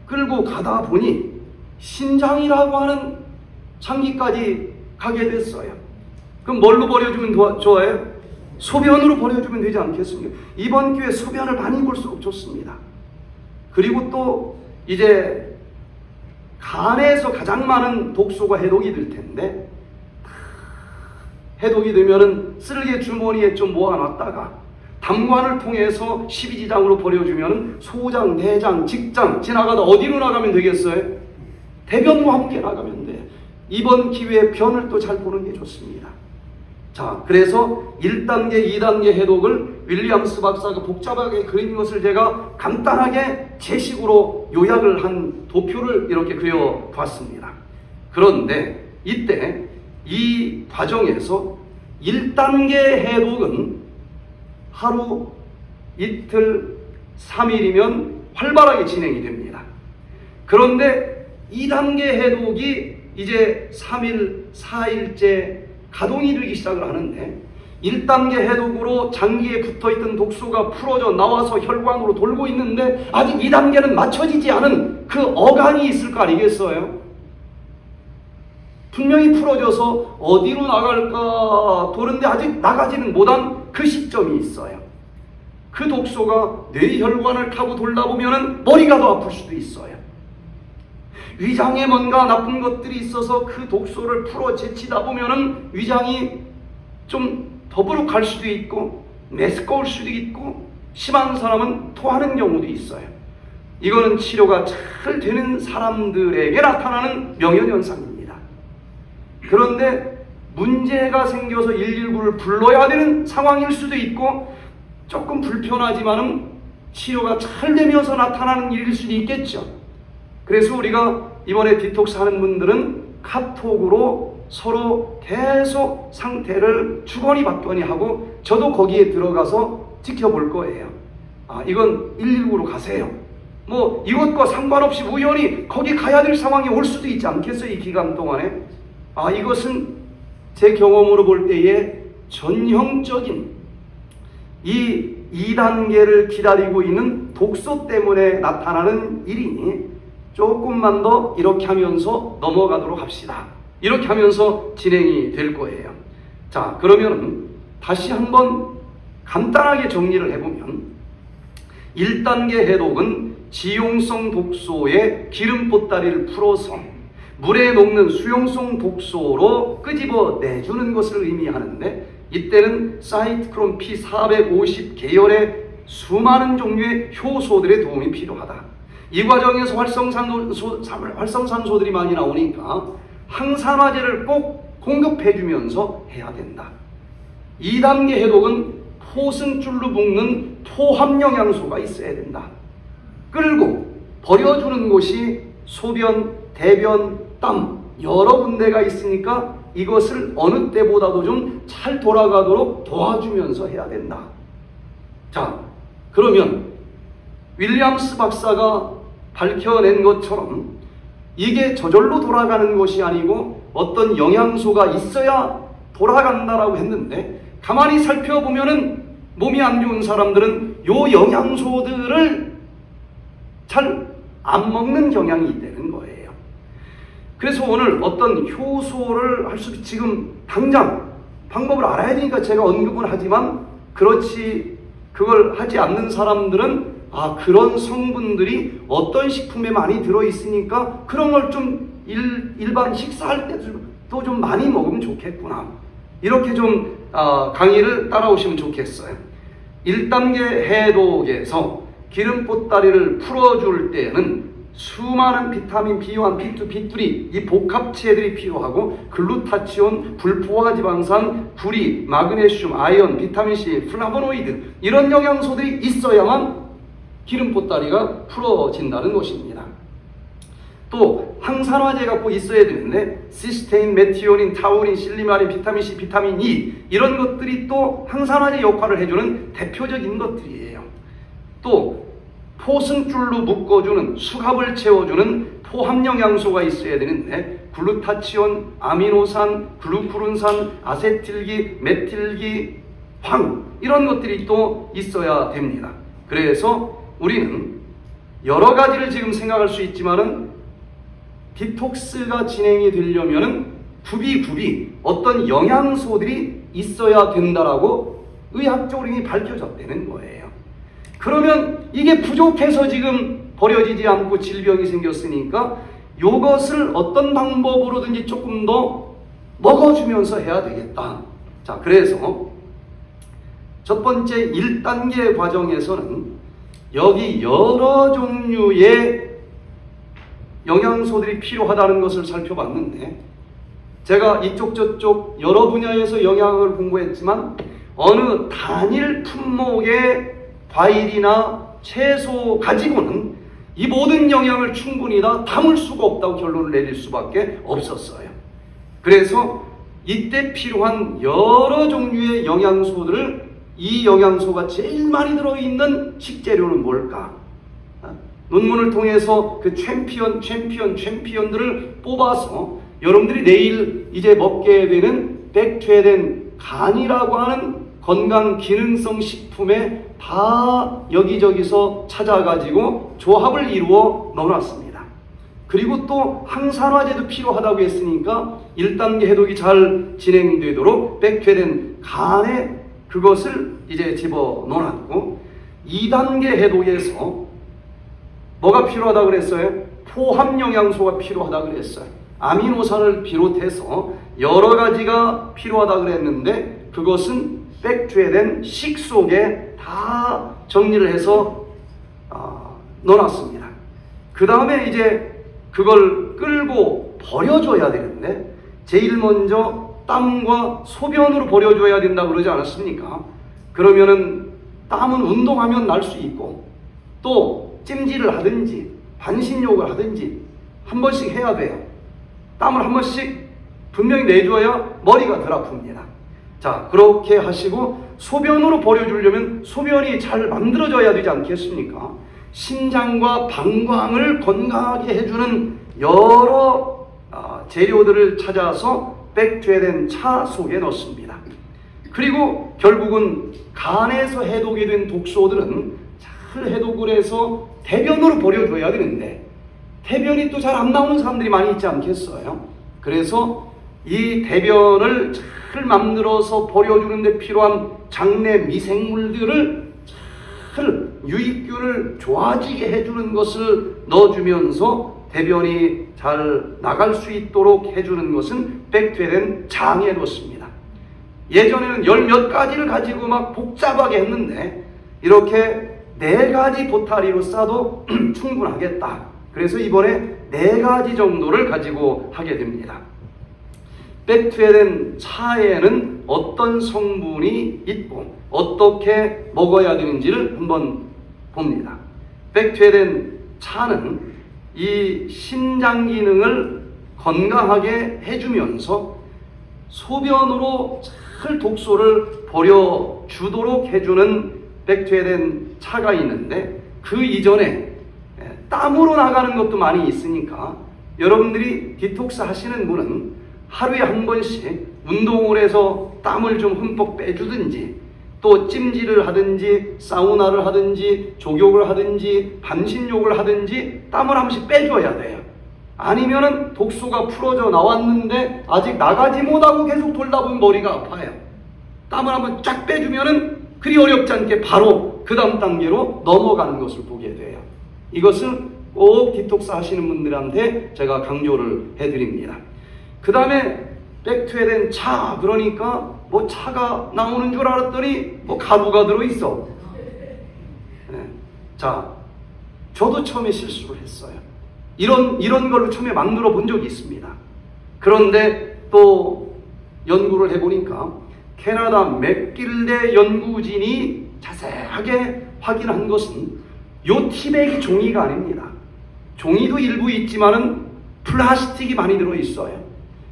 끌고 가다 보니 신장이라고 하는 장기까지 가게 됐어요. 그럼 뭘로 버려주면 좋아요? 소변으로 버려주면 되지 않겠습니까? 이번 기회에 소변을 많이 볼수록 좋습니다. 그리고 또 이제 간에서 가장 많은 독소가 해독이 될 텐데 해독이 되면은 쓸개 주머니에 좀 모아놨다가 담관을 통해서 십이지장으로 버려주면 소장, 대장, 직장 지나가다 어디로 나가면 되겠어요? 대변과 함께 나가면 돼. 이번 기회에 변을 또 잘 보는 게 좋습니다. 자, 그래서 1단계, 2단계 해독을 윌리엄스 박사가 복잡하게 그린 것을 제가 간단하게 제식으로 요약을 한 도표를 이렇게 그려봤습니다. 그런데 이때 이 과정에서 1단계 해독은 하루, 이틀, 3일이면 활발하게 진행이 됩니다. 그런데 2단계 해독이 이제 3일, 4일째 가동이 되기 시작을 하는데 1단계 해독으로 장기에 붙어있던 독소가 풀어져 나와서 혈관으로 돌고 있는데 아직 2단계는 맞춰지지 않은 그 어간이 있을 거 아니겠어요? 분명히 풀어져서 어디로 나갈까 도는데 아직 나가지는 못한 그 시점이 있어요. 그 독소가 뇌혈관을 타고 돌다 보면 머리가 더 아플 수도 있어요. 위장에 뭔가 나쁜 것들이 있어서 그 독소를 풀어 제치다 보면은 위장이 좀 더부룩할 수도 있고 메스꺼울 수도 있고 심한 사람은 토하는 경우도 있어요. 이거는 치료가 잘 되는 사람들에게 나타나는 명현현상입니다. 그런데 문제가 생겨서 119를 불러야 되는 상황일 수도 있고 조금 불편하지만은 치료가 잘 되면서 나타나는 일일 수도 있겠죠. 그래서 우리가 이번에 디톡스 하는 분들은 카톡으로 서로 계속 상태를 주거니 받거니 하고 저도 거기에 들어가서 지켜볼 거예요. 아, 이건 119로 가세요. 뭐 이것과 상관없이 우연히 거기 가야 될 상황이 올 수도 있지 않겠어요? 이 기간 동안에. 아, 이것은 제 경험으로 볼 때에 전형적인 이 2단계를 기다리고 있는 독소 때문에 나타나는 일이니 조금만 더 이렇게 하면서 넘어가도록 합시다. 이렇게 하면서 진행이 될 거예요. 자, 그러면 다시 한번 간단하게 정리를 해보면 1단계 해독은 지용성 독소의 기름 보따리를 풀어서 물에 녹는 수용성 독소로 끄집어 내주는 것을 의미하는데 이때는 사이트크롬 P450 계열의 수많은 종류의 효소들의 도움이 필요하다. 이 과정에서 활성산소들이 많이 나오니까 항산화제를 꼭 공급해주면서 해야 된다. 2단계 해독은 포승줄로 묶는 토합영양소가 있어야 된다. 끌고 버려주는 곳이 소변, 대변, 땀 여러 군데가 있으니까 이것을 어느 때보다도 좀 잘 돌아가도록 도와주면서 해야 된다. 자, 그러면 윌리엄스 박사가 밝혀낸 것처럼 이게 저절로 돌아가는 것이 아니고 어떤 영양소가 있어야 돌아간다라고 했는데 가만히 살펴보면은 몸이 안 좋은 사람들은 요 영양소들을 잘 안 먹는 경향이 있다는 거예요. 그래서 오늘 어떤 효소를 할 수 지금 당장 방법을 알아야 되니까 제가 언급을 하지만 그렇지 그걸 하지 않는 사람들은 아, 그런 성분들이 어떤 식품에 많이 들어있으니까 그런 걸 좀 일반 식사할 때도 좀 많이 먹으면 좋겠구나. 이렇게 좀 강의를 따라오시면 좋겠어요. 1단계 해독에서 기름 보따리를 풀어줄 때는 수많은 비타민 B1, B2, B3 이 복합체들이 필요하고 글루타치온, 불포화지방산, 구리, 마그네슘, 아연, 비타민C, 플라보노이드 이런 영양소들이 있어야만 기름 보따리가 풀어진다는 것입니다. 또 항산화제가 꼭 있어야 되는데 시스테인, 메티오닌, 타우린, 실리마린, 비타민C, 비타민 E 이런 것들이 또 항산화제 역할을 해주는 대표적인 것들이에요. 또 포승줄로 묶어주는, 수갑을 채워주는 포함영양소가 있어야 되는데 글루타치온, 아미노산, 글루쿠론산, 아세틸기, 메틸기, 황 이런 것들이 또 있어야 됩니다. 그래서 우리는 여러 가지를 지금 생각할 수 있지만은 디톡스가 진행이 되려면은 굽이 어떤 영양소들이 있어야 된다라고 의학적으로 이미 밝혀졌다는 거예요. 그러면 이게 부족해서 지금 버려지지 않고 질병이 생겼으니까 이것을 어떤 방법으로든지 조금 더 먹어주면서 해야 되겠다. 자, 그래서 첫 번째 1단계 과정에서는 여기 여러 종류의 영양소들이 필요하다는 것을 살펴봤는데 제가 이쪽 저쪽 여러 분야에서 영양을 공부했지만 어느 단일 품목의 과일이나 채소 가지고는 이 모든 영양을 충분히 다 담을 수가 없다고 결론을 내릴 수밖에 없었어요. 그래서 이때 필요한 여러 종류의 영양소들을 이 영양소가 제일 많이 들어있는 식재료는 뭘까? 논문을 통해서 그 챔피언들을 뽑아서 여러분들이 내일 이제 먹게 되는 백퇴된 간이라고 하는 건강 기능성 식품에 다 여기저기서 찾아가지고 조합을 이루어 넣어놨습니다. 그리고 또 항산화제도 필요하다고 했으니까 1단계 해독이 잘 진행되도록 백퇴된 간에 그것을 이제 집어 넣어놨고 2단계 해독에서 뭐가 필요하다고 그랬어요? 포함영양소가 필요하다고 그랬어요. 아미노산을 비롯해서 여러 가지가 필요하다고 그랬는데 그것은 백퇴된 식 속에 다 정리를 해서 넣어놨습니다. 그 다음에 이제 그걸 끌고 버려줘야 되는데 제일 먼저 땀과 소변으로 버려줘야 된다고 그러지 않았습니까? 그러면은 땀은 운동하면 날 수 있고 또 찜질을 하든지 반신욕을 하든지 한 번씩 해야 돼요. 땀을 한 번씩 분명히 내줘야 머리가 덜 아픕니다. 자, 그렇게 하시고 소변으로 버려주려면 소변이 잘 만들어져야 되지 않겠습니까? 신장과 방광을 건강하게 해주는 여러 재료들을 찾아서 백퇴된 차 속에 넣습니다. 그리고 결국은 간에서 해독이 된 독소들은 잘 해독을 해서 대변으로 버려줘야 되는데 대변이 또 잘 안 나오는 사람들이 많이 있지 않겠어요? 그래서 이 대변을 잘 만들어서 버려주는 데 필요한 장내 미생물들을 잘 유익균을 좋아지게 해주는 것을 넣어주면서 대변이 잘 나갈 수 있도록 해주는 것은 백퇴된 장에 넣습니다. 예전에는 열 몇 가지를 가지고 막 복잡하게 했는데 이렇게 4가지 보따리로 싸도 충분하겠다. 그래서 이번에 4가지 정도를 가지고 하게 됩니다. 백퇴된 차에는 어떤 성분이 있고 어떻게 먹어야 되는지를 한번 봅니다. 백퇴된 차는 이 신장 기능을 건강하게 해주면서 소변으로 잘 독소를 버려주도록 해주는 백퇴된 차가 있는데 그 이전에 땀으로 나가는 것도 많이 있으니까 여러분들이 디톡스 하시는 분은 하루에 한 번씩 운동을 해서 땀을 좀 흠뻑 빼주든지 또 찜질을 하든지 사우나를 하든지 족욕을 하든지 반신욕을 하든지 땀을 한 번씩 빼줘야 돼요. 아니면은 독소가 풀어져 나왔는데 아직 나가지 못하고 계속 돌다 보면 머리가 아파요. 땀을 한번 쫙 빼주면은 그리 어렵지 않게 바로 그 다음 단계로 넘어가는 것을 보게 돼요. 이것은 꼭 디톡스 하시는 분들한테 제가 강조를 해드립니다. 그 다음에 백퇴된 차, 그러니까 뭐 차가 나오는 줄 알았더니 뭐 가루가 들어있어. 네. 자, 저도 처음에 실수를 했어요. 이런 걸로 처음에 만들어 본 적이 있습니다. 그런데 또 연구를 해보니까 캐나다 맥길대 연구진이 자세하게 확인한 것은 요 티백이 종이가 아닙니다. 종이도 일부 있지만은 플라스틱이 많이 들어있어요.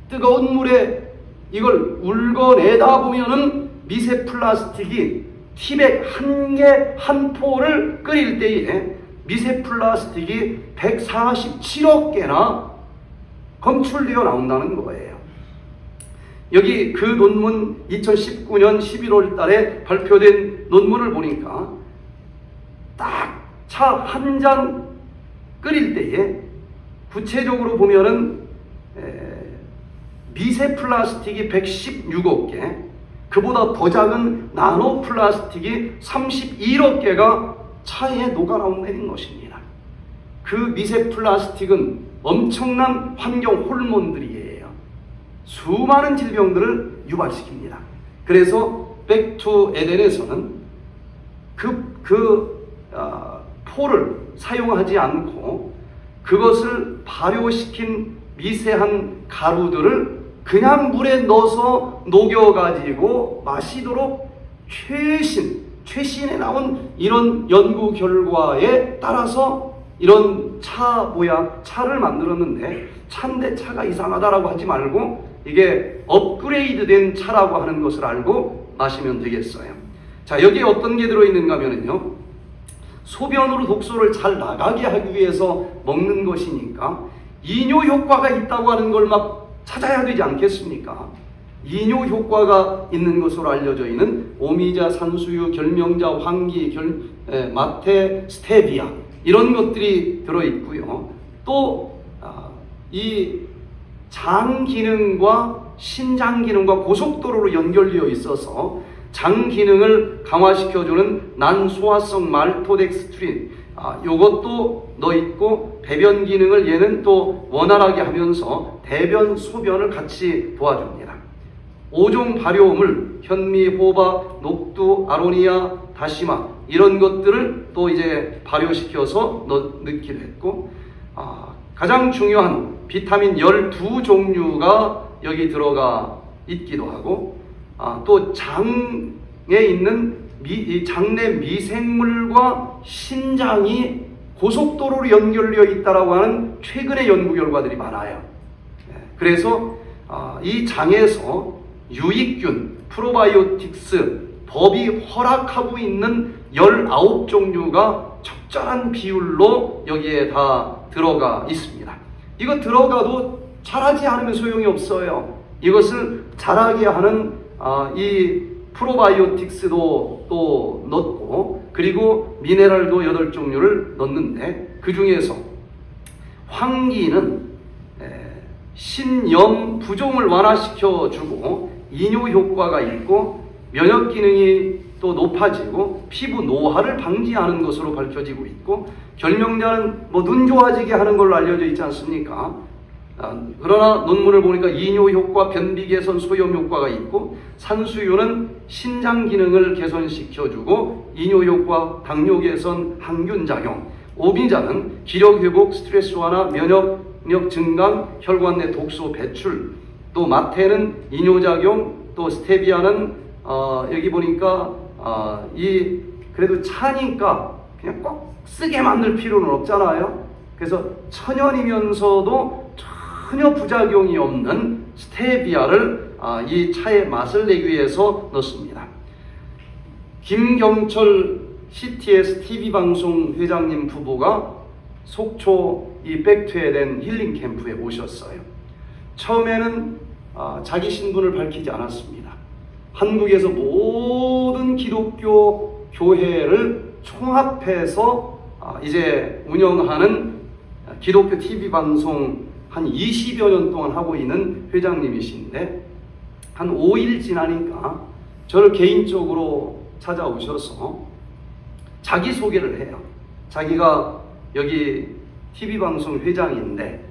뜨거운 물에 이걸 울거내다 보면은 미세 플라스틱이 티백 한 개, 한 포를 끓일 때에 미세 플라스틱이 147억 개나 검출되어 나온다는 거예요. 여기 그 논문 2019년 11월 달에 발표된 논문을 보니까 딱 차 한 잔 끓일 때에 구체적으로 보면은 미세 플라스틱이 116억 개, 그보다 더 작은 나노 플라스틱이 31억 개가 차에 녹아 나온다는 것입니다. 그 미세 플라스틱은 엄청난 환경 호르몬들이에요. 수많은 질병들을 유발시킵니다. 그래서 백투 에덴에서는 포를 사용하지 않고 그것을 발효시킨 미세한 가루들을 그냥 물에 넣어서 녹여가지고 마시도록 최신에 나온 이런 연구 결과에 따라서 이런 차를 만들었는데, 차인데 차가 이상하다라고 하지 말고 이게 업그레이드된 차라고 하는 것을 알고 마시면 되겠어요. 자, 여기에 어떤 게 들어있는가 하면요, 소변으로 독소를 잘 나가게 하기 위해서 먹는 것이니까 이뇨 효과가 있다고 하는 걸 막 찾아야 되지 않겠습니까? 이뇨 효과가 있는 것으로 알려져 있는 오미자, 산수유, 결명자, 황기, 마테, 스테비아 이런 것들이 들어있고요. 또 이 장 기능과 신장 기능과 고속도로로 연결되어 있어서 장 기능을 강화시켜주는 난소화성 말토덱스트린, 요것도 넣어있고, 배변 기능을 얘는 또 원활하게 하면서 대변, 소변을 같이 도와줍니다. 5종 발효물, 현미, 호박, 녹두, 아로니아, 다시마 이런 것들을 또 이제 발효시켜서 넣기로 했고, 가장 중요한 비타민 12종류가 여기 들어가 있기도 하고, 또 장에 있는 장내 미생물과 신장이 고속도로로 연결되어 있다고 하는 최근의 연구 결과들이 많아요. 그래서 이 장에서 유익균, 프로바이오틱스, 법이 허락하고 있는 19종류가 적절한 비율로 여기에 다 들어가 있습니다. 이거 들어가도 자라지 않으면 소용이 없어요. 이것을 자라게 하는 이 프로바이오틱스도 또 넣고, 그리고 미네랄도 8종류를 넣는데, 그 중에서 황기는 신염 부종을 완화시켜주고 이뇨 효과가 있고 면역 기능이 또 높아지고 피부 노화를 방지하는 것으로 밝혀지고 있고, 결명자는 눈 좋아지게 하는 걸로 알려져 있지 않습니까? 그러나 논문을 보니까 이뇨 효과, 변비 개선, 소염 효과가 있고, 산수유는 신장 기능을 개선시켜주고 이뇨 효과, 당뇨 개선, 항균 작용, 오미자는 기력 회복, 스트레스 완화, 면역력 증강, 혈관 내 독소 배출, 또 마테는 이뇨 작용, 또 스테비아는 여기 보니까 그래도 차니까 그냥 꼭 쓰게 만들 필요는 없잖아요. 그래서 천연이면서도 전혀 부작용이 없는 스테비아를 이 차의 맛을 내기 위해서 넣습니다. 김경철 CTS TV 방송 회장님 부부가 속초 이 백투에 된 힐링 캠프에 오셨어요. 처음에는 자기 신분을 밝히지 않았습니다. 한국에서 모든 기독교 교회를 총합해서 이제 운영하는 기독교 TV 방송 한 20여 년 동안 하고 있는 회장님이신데, 한 5일 지나니까 저를 개인적으로 찾아오셔서 자기소개를 해요. 자기가 여기 TV방송 회장인데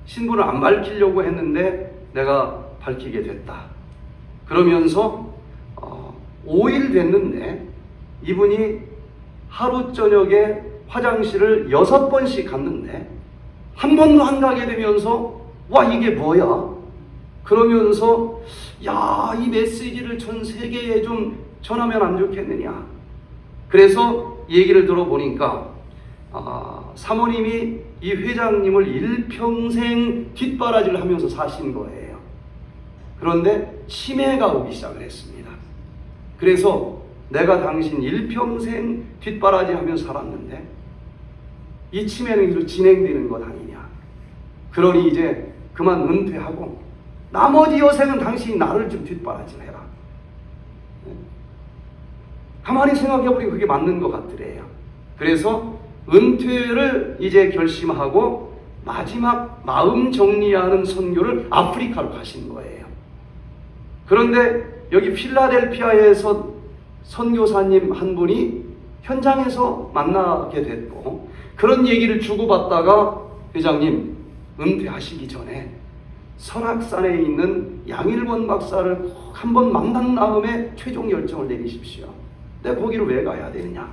신분을 안 밝히려고 했는데 내가 밝히게 됐다. 그러면서 5일 됐는데 이분이 하루 저녁에 화장실을 6번씩 갔는데 한 번도 안 가게 되면서 와, 이게 뭐야? 그러면서 야, 이 메시지를 전 세계에 좀 전하면 안 좋겠느냐. 그래서 얘기를 들어보니까 사모님이 이 회장님을 일평생 뒷바라지를 하면서 사신 거예요. 그런데 치매가 오기 시작을 했습니다. 그래서 내가 당신 일평생 뒷바라지 하면서 살았는데 이 치매는 계속 진행되는 것 아니냐. 그러니 이제 그만 은퇴하고 나머지 여생은 당신이 나를 좀 뒷바라지를 해라. 가만히 생각해보니 그게 맞는 것 같더래요. 그래서 은퇴를 이제 결심하고 마지막 마음 정리하는 선교를 아프리카로 가신 거예요. 그런데 여기 필라델피아에서 선교사님 한 분이 현장에서 만나게 됐고, 그런 얘기를 주고받다가 회장님 은퇴하시기 전에 설악산에 있는 양일권 박사를 꼭 한번 만난 다음에 최종 결정을 내리십시오. 내가 거기를 왜 가야 되느냐.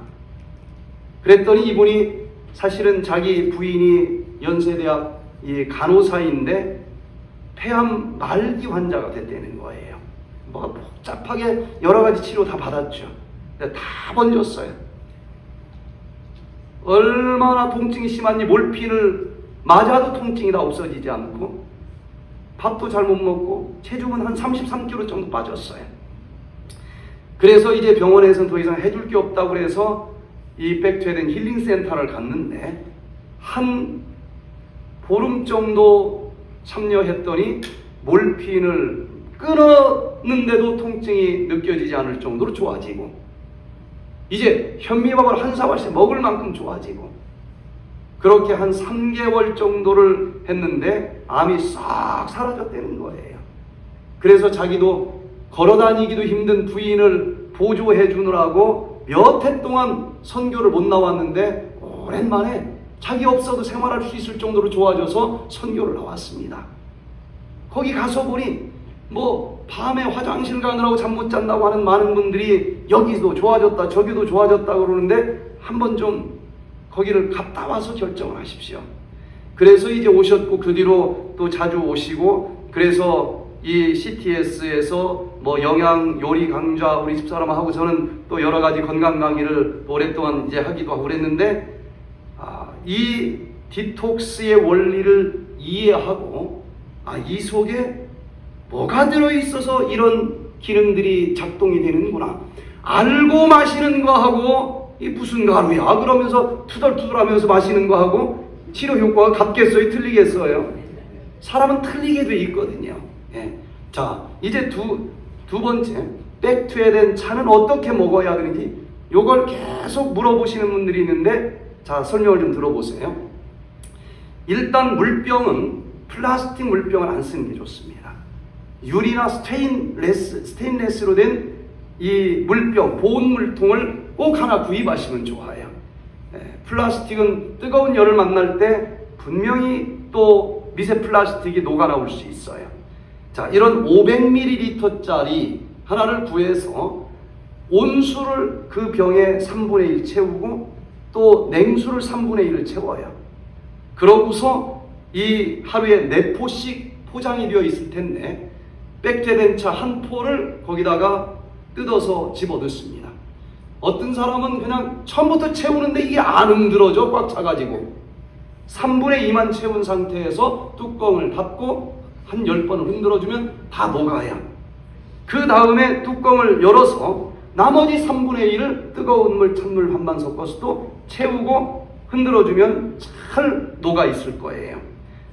그랬더니 이분이 사실은 자기 부인이 연세대학 간호사인데 폐암 말기 환자가 됐다는 거예요. 뭐가 복잡하게 여러 가지 치료 다 받았죠. 다 번졌어요. 얼마나 통증이 심한지 몰핀을 맞아도 통증이 다 없어지지 않고 밥도 잘 못 먹고 체중은 한 33kg 정도 빠졌어요. 그래서 이제 병원에서는 더 이상 해줄 게 없다고 그래서 이 백투에덴 힐링센터를 갔는데 한 보름 정도 참여했더니 몰핀을 끊었는데도 통증이 느껴지지 않을 정도로 좋아지고, 이제 현미밥을 한 사발씩 먹을 만큼 좋아지고, 그렇게 한 3개월 정도를 했는데 암이 싹 사라졌다는 거예요. 그래서 자기도 걸어다니기도 힘든 부인을 보조해 주느라고 몇 해 동안 선교를 못 나왔는데 오랜만에 자기 없어도 생활할 수 있을 정도로 좋아져서 선교를 나왔습니다. 거기 가서 보니 뭐 밤에 화장실 가느라고 잠 못 잔다고 하는 많은 분들이 여기도 좋아졌다 저기도 좋아졌다 그러는데 한번 좀 거기를 갔다 와서 결정을 하십시오. 그래서 이제 오셨고 그 뒤로 또 자주 오시고, 그래서 이 CTS에서 뭐 영양 요리 강좌 우리 집사람하고 저는 또 여러 가지 건강 강의를 오랫동안 이제 하기도 하고 그랬는데, 이 디톡스의 원리를 이해하고 이 속에 뭐가 들어있어서 이런 기능들이 작동이 되는구나. 알고 마시는 거하고 이 무슨 가루야 그러면서 투덜투덜하면서 마시는 거하고 치료 효과가 같겠어요? 틀리겠어요? 사람은 틀리게 돼 있거든요. 예. 자, 이제 두 번째, 백투에덴 차는 어떻게 먹어야 되는지 요걸 계속 물어보시는 분들이 있는데, 자, 설명을 좀 들어보세요. 일단 물병은 플라스틱 물병을 안 쓰는 게 좋습니다. 유리나 스테인레스로 된 이 물병, 보온 물통을 꼭 하나 구입하시면 좋아요. 플라스틱은 뜨거운 열을 만날 때 분명히 또 미세 플라스틱이 녹아나올 수 있어요. 자, 이런 500ml짜리 하나를 구해서 온수를 그 병에 3분의 1 채우고 또 냉수를 3분의 1을 채워요. 그러고서 이 하루에 4포씩 포장이 되어 있을 텐데 백투에덴 차 한 포를 거기다가 뜯어서 집어넣습니다. 어떤 사람은 그냥 처음부터 채우는데 이게 안 흔들어져 꽉 차가지고 3분의 2만 채운 상태에서 뚜껑을 닫고 한 10번을 흔들어주면 다 녹아요. 그 다음에 뚜껑을 열어서 나머지 3분의 1을 뜨거운 물, 찬물 반반 섞어서 또 채우고 흔들어주면 잘 녹아 있을 거예요.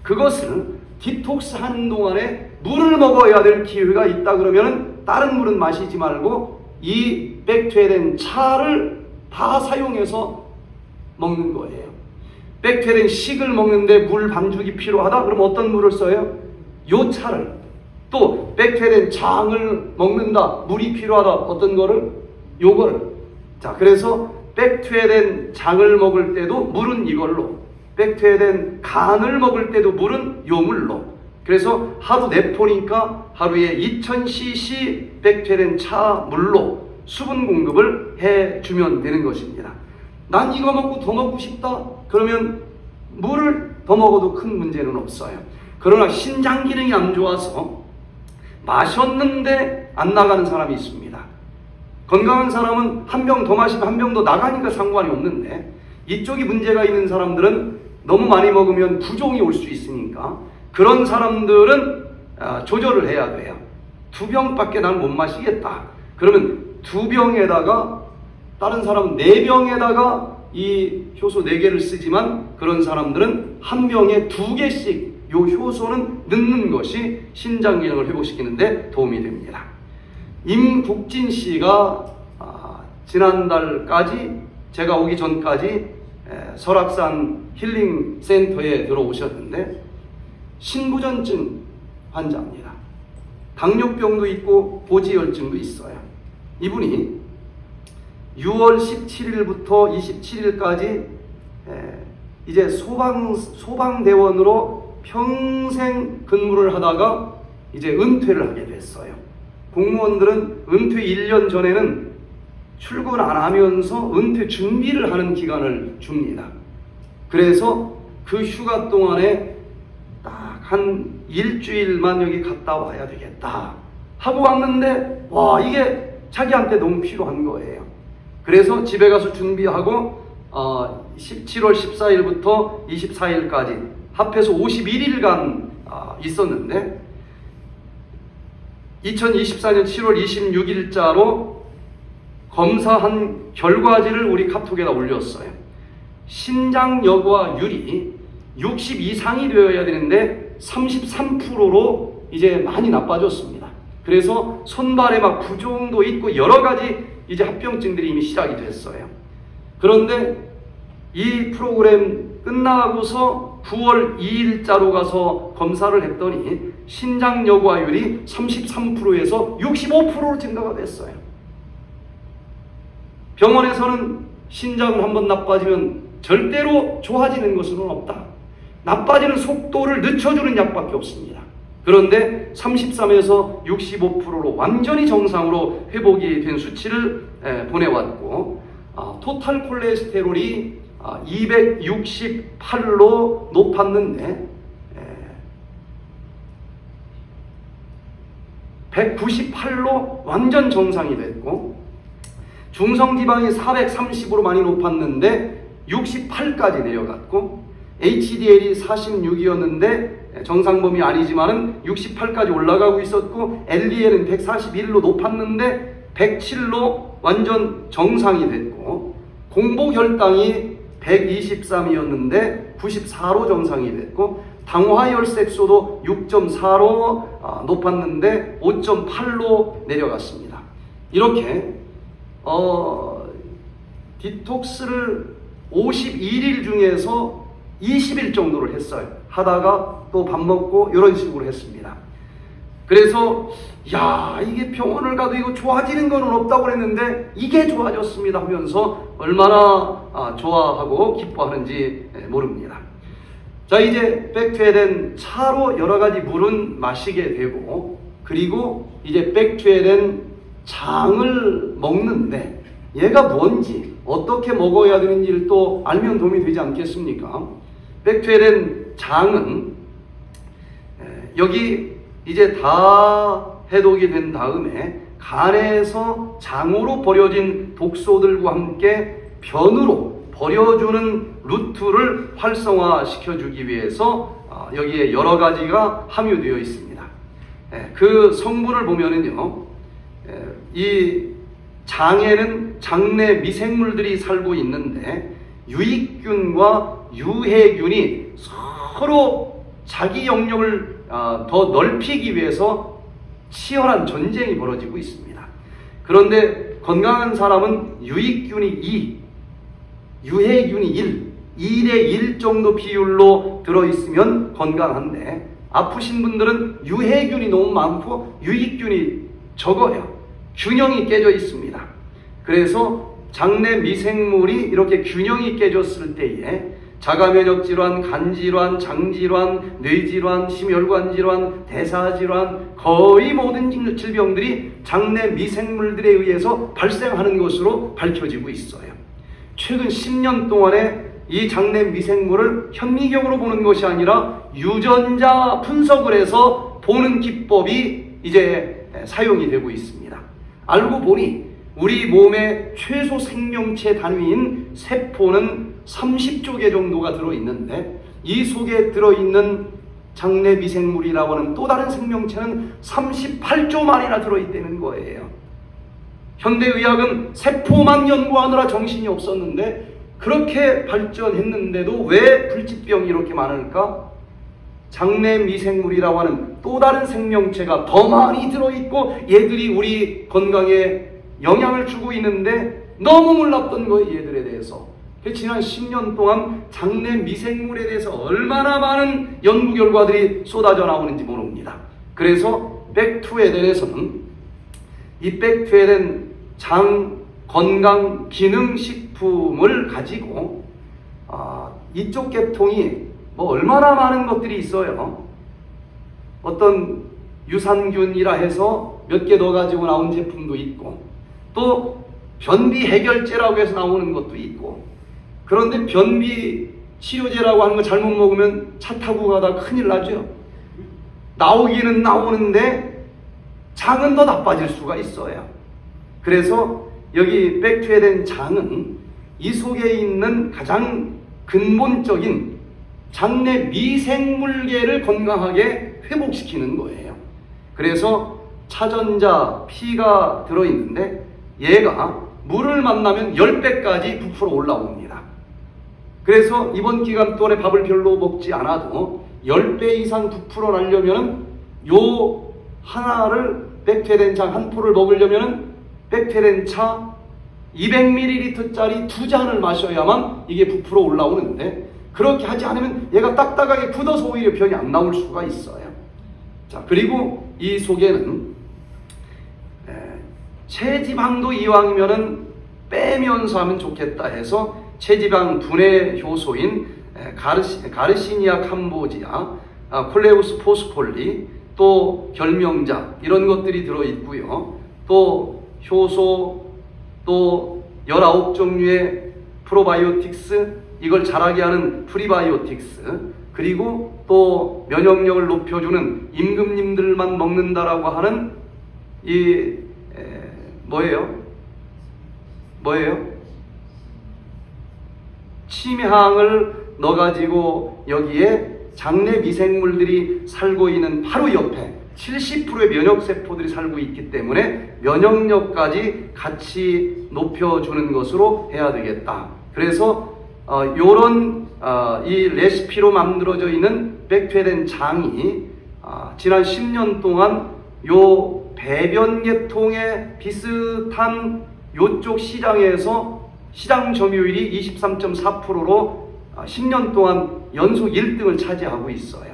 그것을 디톡스 하는 동안에 물을 먹어야 될 기회가 있다 그러면 다른 물은 마시지 말고 이 백투에덴 차를 다 사용해서 먹는 거예요. 백투에덴 식을 먹는데 물 반죽이 필요하다? 그럼 어떤 물을 써요? 요 차를. 또 백투에덴 장을 먹는다, 물이 필요하다, 어떤 거를? 요거를. 자, 그래서 백투에덴 장을 먹을 때도 물은 이걸로, 백투에덴 간을 먹을 때도 물은 요 물로. 그래서 하루 4포니까 하루에 2000cc 백투에덴 차 물로 수분 공급을 해주면 되는 것입니다. 난 이거 먹고 더 먹고 싶다 그러면 물을 더 먹어도 큰 문제는 없어요. 그러나 신장 기능이 안 좋아서 마셨는데 안 나가는 사람이 있습니다. 건강한 사람은 한 병 더 마시면 한 병 더 나가니까 상관이 없는데, 이쪽이 문제가 있는 사람들은 너무 많이 먹으면 부종이 올 수 있으니까 그런 사람들은 조절을 해야 돼요. 2병밖에 난 못 마시겠다. 그러면 2병에다가 다른 사람은 4병에다가 이 효소 4개를 쓰지만, 그런 사람들은 한 병에 2개씩 요 효소는 넣는 것이 신장 기능을 회복시키는데 도움이 됩니다. 임국진 씨가 지난달까지, 제가 오기 전까지 설악산 힐링 센터에 들어오셨는데 신부전증 환자입니다. 당뇨병도 있고 고지혈증도 있어요. 이분이 6월 17일부터 27일까지 이제 소방대원으로 평생 근무를 하다가 이제 은퇴를 하게 됐어요. 공무원들은 은퇴 1년 전에는 출근 안 하면서 은퇴 준비를 하는 기간을 줍니다. 그래서 그 휴가 동안에 딱 한 일주일만 여기 갔다 와야 되겠다 하고 왔는데, 와, 이게 자기한테 너무 필요한 거예요. 그래서 집에 가서 준비하고 7월 14일부터 24일까지 합해서 51일간 있었는데, 2024년 7월 26일자로 검사한 결과지를 우리 카톡에다 올렸어요. 신장 여과율이 60 이상이 되어야 되는데 33%로 이제 많이 나빠졌습니다. 그래서 손발에 막 부종도 있고 여러 가지 이제 합병증들이 이미 시작이 됐어요. 그런데 이 프로그램 끝나고서 9월 2일자로 가서 검사를 했더니 신장 여과율이 33%에서 65%로 증가가 됐어요. 병원에서는 신장을 한번 나빠지면 절대로 좋아지는 것은 없다. 나빠지는 속도를 늦춰주는 약밖에 없습니다. 그런데 33에서 65%로 완전히 정상으로 회복이 된 수치를 보내왔고, 토탈 콜레스테롤이 268로 높았는데 198로 완전 정상이 됐고, 중성지방이 430으로 많이 높았는데 68까지 내려갔고, HDL이 46이었는데 정상 범위 아니지만은 68까지 올라가고 있었고, LDL은 141로 높았는데 107로 완전 정상이 됐고, 공복혈당이 123이었는데 94로 정상이 됐고, 당화혈색소도 6.4로 높았는데 5.8로 내려갔습니다. 이렇게 디톡스를 51일 중에서 20일 정도를 했어요. 하다가 또 밥 먹고 이런 식으로 했습니다. 그래서 야, 이게 병원을 가도 이거 좋아지는 건 없다고 그랬는데 이게 좋아졌습니다 하면서 얼마나 좋아하고 기뻐하는지 모릅니다. 자, 이제 백투에덴 차로 여러 가지 물은 마시게 되고, 그리고 이제 백투에덴 장을 먹는데 얘가 뭔지 어떻게 먹어야 되는지를 또 알면 도움이 되지 않겠습니까? 백투에덴 장은 여기 이제 다 해독이 된 다음에 간에서 장으로 버려진 독소들과 함께 변으로 버려주는 루트를 활성화시켜주기 위해서 여기에 여러 가지가 함유되어 있습니다. 그 성분을 보면은요, 이 장에는 장내 미생물들이 살고 있는데 유익균과 유해균이 서로 자기 영역을 더 넓히기 위해서 치열한 전쟁이 벌어지고 있습니다. 그런데 건강한 사람은 유익균이 2, 유해균이 1대 1 정도 비율로 들어있으면 건강한데, 아프신 분들은 유해균이 너무 많고 유익균이 적어요. 균형이 깨져 있습니다. 그래서 장내 미생물이 이렇게 균형이 깨졌을 때에 자가면역질환, 간질환, 장질환, 뇌질환, 심혈관질환, 대사질환, 거의 모든 질병들이 장내 미생물들에 의해서 발생하는 것으로 밝혀지고 있어요. 최근 10년 동안에 이 장내 미생물을 현미경으로 보는 것이 아니라 유전자 분석을 해서 보는 기법이 이제 사용이 되고 있습니다. 알고 보니 우리 몸의 최소 생명체 단위인 세포는 30조 개 정도가 들어있는데 이 속에 들어있는 장내 미생물이라고 하는 또 다른 생명체는 38조만이나 들어있다는 거예요. 현대의학은 세포만 연구하느라 정신이 없었는데 그렇게 발전했는데도 왜 불치병이 이렇게 많을까? 장내 미생물이라고 하는 또 다른 생명체가 더 많이 들어있고 얘들이 우리 건강에 영향을 주고 있는데 너무 몰랐던 거예요, 얘들에 대해서. 지난 10년 동안 장내 미생물에 대해서 얼마나 많은 연구 결과들이 쏟아져 나오는지 모릅니다. 그래서 백투에덴에서는 이 백투에덴 장 건강 기능 식품을 가지고 이쪽 계통이 뭐 얼마나 많은 것들이 있어요. 어떤 유산균이라 해서 몇 개 넣어가지고 나온 제품도 있고 또 변비 해결제라고 해서 나오는 것도 있고 그런데 변비 치료제라고 하는 거 잘못 먹으면 차 타고 가다 큰일 나죠. 나오기는 나오는데 장은 더 나빠질 수가 있어요. 그래서 여기 백투에덴 장은 이 속에 있는 가장 근본적인 장내 미생물계를 건강하게 회복시키는 거예요. 그래서 차전자 P가 들어있는데 얘가 물을 만나면 10배까지 부풀어 올라옵니다. 그래서 이번 기간 동안에 밥을 별로 먹지 않아도 10배 이상 부풀어 나려면 요 하나를 백투에덴 장 한 포를 먹으려면 백투에덴 차 200ml짜리 2잔을 마셔야만 이게 부풀어 올라오는데 그렇게 하지 않으면 얘가 딱딱하게 굳어서 오히려 병이 안 나올 수가 있어요. 자, 그리고 이 속에는 체지방도 이왕이면은 빼면서 하면 좋겠다 해서 체지방 분해 효소인 가르시니아 캄보지아, 콜레우스 포스폴리, 또 결명자 이런 것들이 들어있고요. 또 효소, 또 19종류의 프로바이오틱스, 이걸 자라게 하는 프리바이오틱스, 그리고 또 면역력을 높여주는 임금님들만 먹는다라고 하는 이 뭐예요? 침향을 넣어가지고 여기에 장내 미생물들이 살고 있는 바로 옆에 70%의 면역세포들이 살고 있기 때문에 면역력까지 같이 높여주는 것으로 해야 되겠다. 그래서 요런 이 레시피로 만들어져 있는 백투에덴 장이 지난 10년 동안 요 배변 계통에 비슷한 요쪽 시장에서 시장 점유율이 23.4%로 10년 동안 연속 1등을 차지하고 있어요.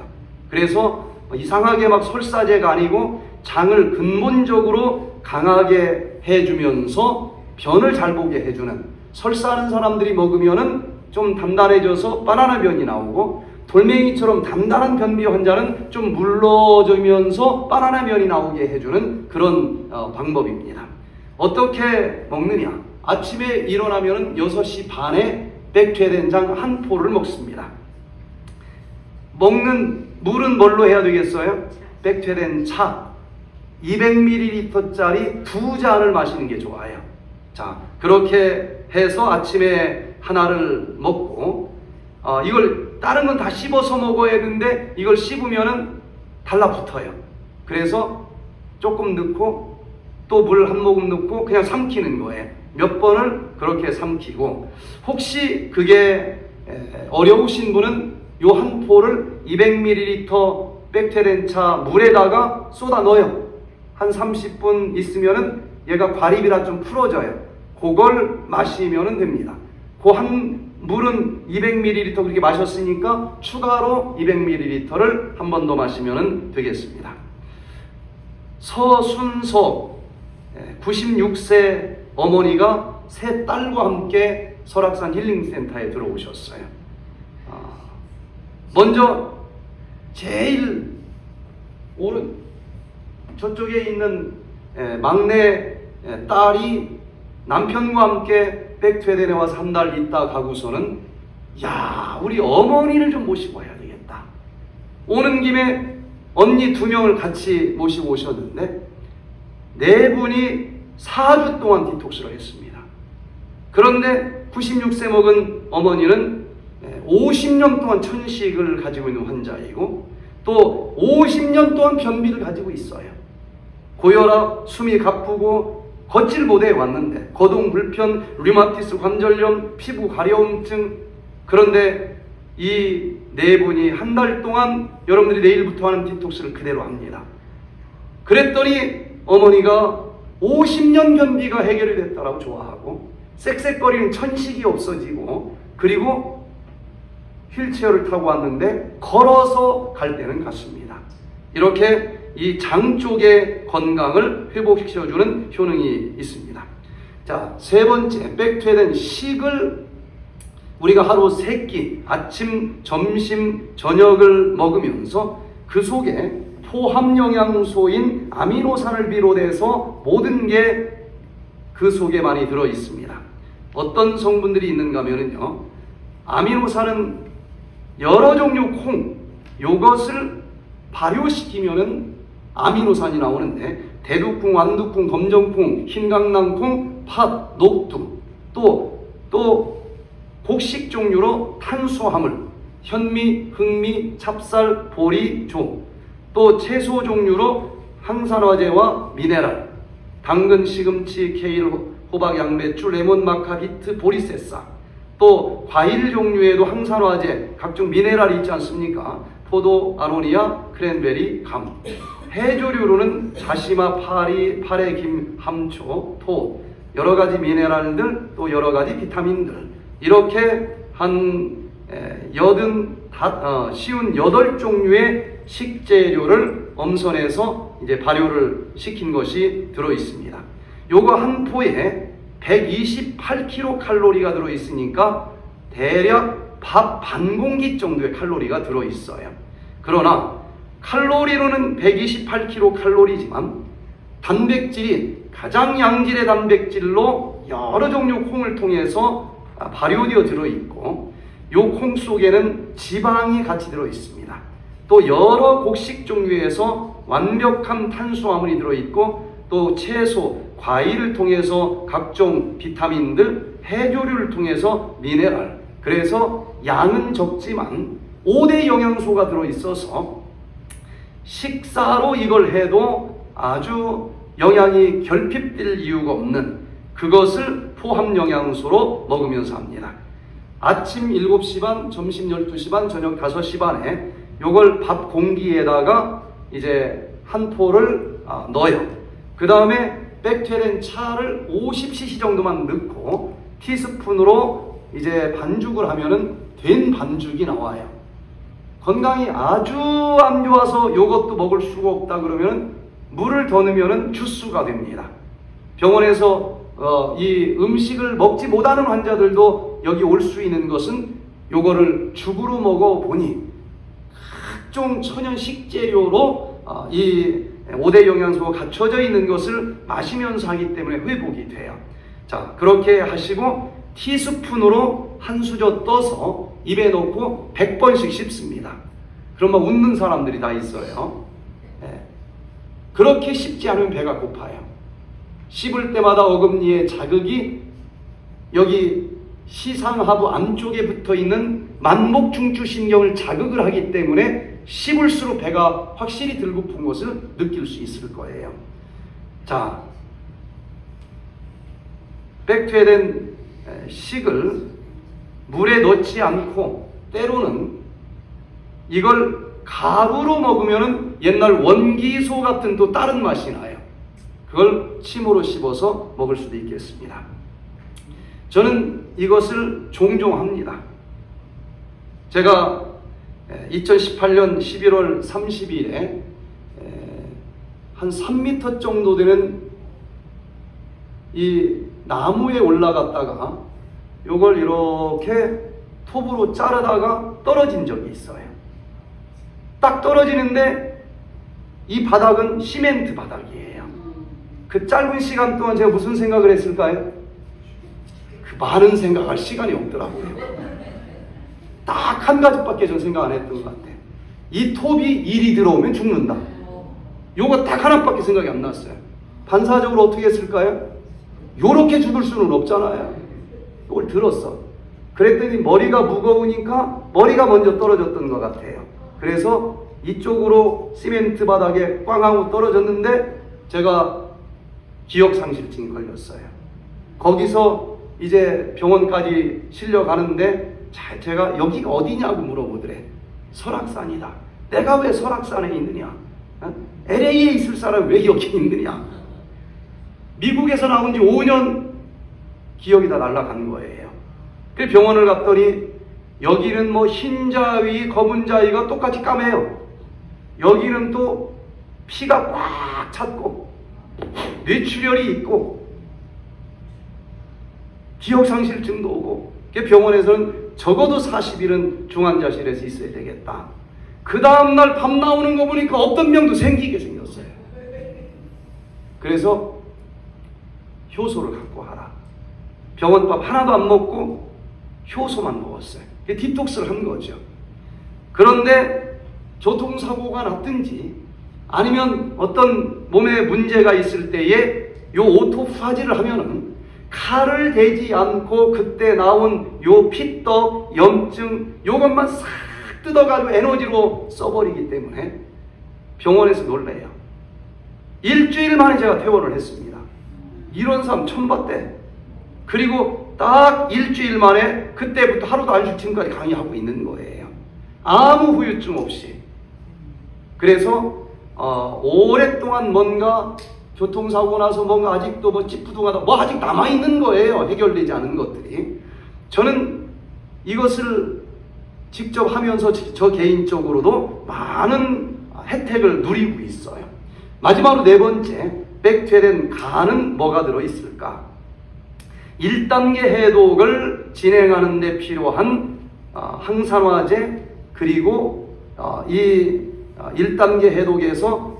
그래서 이상하게 막 설사제가 아니고 장을 근본적으로 강하게 해주면서 변을 잘 보게 해주는, 설사하는 사람들이 먹으면은 좀 단단해져서 바나나 변이 나오고 돌멩이처럼 단단한 변비 환자는 좀 물러지면서 바나나 변이 나오게 해주는 그런 방법입니다. 어떻게 먹느냐? 아침에 일어나면 6시 반에 백투에덴 장 한 포를 먹습니다. 먹는 물은 뭘로 해야 되겠어요? 백투에덴 차 200ml짜리 2잔을 마시는 게 좋아요. 자, 그렇게 해서 아침에 하나를 먹고 이걸 다른 건 다 씹어서 먹어야 되는데 이걸 씹으면은 달라붙어요. 그래서 조금 넣고 또 물 한 모금 넣고 그냥 삼키는 거예요. 몇 번을 그렇게 삼키고, 혹시 그게 어려우신 분은 요 한 포를 200ml 백투에덴 차 물에다가 쏟아 넣어요. 한 30분 있으면은 얘가 과립이라 좀 풀어져요. 그걸 마시면 됩니다. 그 한 물은 200ml 그렇게 마셨으니까 추가로 200ml를 한 번 더 마시면 되겠습니다. 서순서 96세 어머니가 세 딸과 함께 설악산 힐링센터에 들어오셨어요. 먼저 제일 오른 저쪽에 있는 막내 딸이 남편과 함께 백투에덴에 와서 한 달 있다 가고서는, 야, 우리 어머니를 좀 모시고 와야 되겠다. 오는 김에 언니 2명을 같이 모시고 오셨는데 4분이 4주 동안 디톡스를 했습니다. 그런데 96세 먹은 어머니는 50년 동안 천식을 가지고 있는 환자이고 또 50년 동안 변비를 가지고 있어요. 고혈압, 숨이 가쁘고 걷질 못해 왔는데 거동 불편, 류마티스 관절염, 피부 가려움증. 그런데 이 네 분이 한 달 동안 여러분들이 내일부터 하는 디톡스를 그대로 합니다. 그랬더니 어머니가 50년 변비가 해결이 됐다라고 좋아하고 쌕쌕거리는 천식이 없어지고 그리고 휠체어를 타고 왔는데 걸어서 갈 때는 갔습니다. 이렇게 이 장 쪽의 건강을 회복시켜주는 효능이 있습니다. 자, 세 번째, 백투에덴 식을 우리가 하루 3끼 아침, 점심, 저녁을 먹으면서 그 속에 포함 영양소인 아미노산을 비롯해서 모든 게 그 속에 많이 들어 있습니다. 어떤 성분들이 있는가 하면요, 아미노산은 여러 종류 콩, 요것을 발효시키면은 아미노산이 나오는데 대두콩, 완두콩, 검정콩, 흰강낭콩, 팥, 녹두, 또 곡식 종류로 탄수화물, 현미, 흑미, 찹쌀, 보리, 조, 또 채소 종류로 항산화제와 미네랄, 당근, 시금치, 케일, 호박, 양배추, 레몬, 마카, 비트, 보리새싹, 또 과일 종류에도 항산화제, 각종 미네랄이 있지 않습니까? 포도, 아로니아, 크랜베리, 감. 해조류로는 다시마, 파리, 파래김, 함초, 토, 여러가지 미네랄들, 또 여러가지 비타민들, 이렇게 한 58종류의 식재료를 엄선해서 이제 발효를 시킨 것이 들어있습니다. 요거 한 포에 128kcal 들어있으니까 대략 밥 반 공기 정도의 칼로리가 들어있어요. 그러나 칼로리로는 128kcal지만 단백질이 가장 양질의 단백질로 여러 종류 콩을 통해서 발효되어 들어있고 요 콩 속에는 지방이 같이 들어있습니다. 또 여러 곡식 종류에서 완벽한 탄수화물이 들어있고 또 채소, 과일을 통해서 각종 비타민들, 해조류를 통해서 미네랄, 그래서 양은 적지만 5대 영양소가 들어있어서 식사로 이걸 해도 아주 영양이 결핍될 이유가 없는 그것을 포함 영양소로 먹으면서 합니다. 아침 7시 반, 점심 12시 반, 저녁 5시 반에 요걸 밥 공기에다가 이제 한 포를 넣어요. 그 다음에 백투에덴 차를 50cc 정도만 넣고 티스푼으로 이제 반죽을 하면은 된 반죽이 나와요. 건강이 아주 안 좋아서 요것도 먹을 수가 없다 그러면 물을 더 넣으면 주스가 됩니다. 병원에서 이 음식을 먹지 못하는 환자들도 여기 올 수 있는 것은 요거를 죽으로 먹어보니 각종 천연 식재료로 이 5대 영양소가 갖춰져 있는 것을 마시면서 하기 때문에 회복이 돼요. 자, 그렇게 하시고 티스푼으로 한 수저 떠서 입에 넣고 100번씩 씹습니다. 그러면 웃는 사람들이 다 있어요. 네. 그렇게 씹지 않으면 배가 고파요. 씹을 때마다 어금니에 자극이 여기 시상하부 안쪽에 붙어있는 만목중추신경을 자극을 하기 때문에 씹을수록 배가 확실히 덜 고픈 것을 느낄 수 있을 거예요. 자, 백투에덴 식을 물에 넣지 않고 때로는 이걸 가루로 먹으면 옛날 원기소 같은 또 다른 맛이 나요. 그걸 침으로 씹어서 먹을 수도 있겠습니다. 저는 이것을 종종 합니다. 제가 2018년 11월 30일에 한 3m 정도 되는 이 나무에 올라갔다가 요걸 이렇게 톱으로 자르다가 떨어진 적이 있어요. 딱 떨어지는데 이 바닥은 시멘트 바닥이에요. 그 짧은 시간 동안 제가 무슨 생각을 했을까요? 그 많은 생각할 시간이 없더라고요. 딱 한 가지밖에 전 생각 안 했던 것 같아요. 이 톱이 일이 들어오면 죽는다. 요거 딱 하나밖에 생각이 안 났어요. 반사적으로 어떻게 했을까요? 요렇게 죽을 수는 없잖아요. 이걸 들었어. 그랬더니 머리가 무거우니까 머리가 먼저 떨어졌던 것 같아요. 그래서 이쪽으로 시멘트 바닥에 꽝 하고 떨어졌는데 제가 기억상실증이 걸렸어요. 거기서 이제 병원까지 실려가는데 제가 여기가 어디냐고 물어보더래. 설악산이다. 내가 왜 설악산에 있느냐? LA에 있을 사람이 왜 여기 있느냐? 미국에서 나온 지 5년 기억이 다 날아간 거예요. 그 병원을 갔더니 여기는 뭐 흰자위, 검은자위가 똑같이 까매요. 여기는 또 피가 꽉 찼고 뇌출혈이 있고 기억상실증도 오고, 병원에서는 적어도 40일은 중환자실에서 있어야 되겠다. 그 다음날 밤 나오는 거 보니까 없던 병도 생기게 생겼어요. 그래서 효소를 갖고 하라. 병원밥 하나도 안 먹고 효소만 먹었어요. 디톡스를 한 거죠. 그런데 교통사고가 났든지 아니면 어떤 몸에 문제가 있을 때에 요 오토파지를 하면은 칼을 대지 않고 그때 나온 요 피떡, 염증 요것만 싹 뜯어가지고 에너지로 써버리기 때문에 병원에서 놀래요. 일주일 만에 제가 퇴원을 했습니다. 이런 사람 처음 봤대. 그리고 딱 일주일 만에 그때부터 하루도 안 쉴 지금까지 강의하고 있는 거예요. 아무 후유증 없이. 그래서 오랫동안 뭔가 교통사고 나서 뭔가 아직도 뭐 찌푸둥하다 뭐 아직 남아있는 거예요. 해결되지 않은 것들이. 저는 이것을 직접 하면서 저 개인적으로도 많은 혜택을 누리고 있어요. 마지막으로 네 번째, 백퇴된 간은 뭐가 들어있을까? 1단계 해독을 진행하는 데 필요한 항산화제, 그리고 이 1단계 해독에서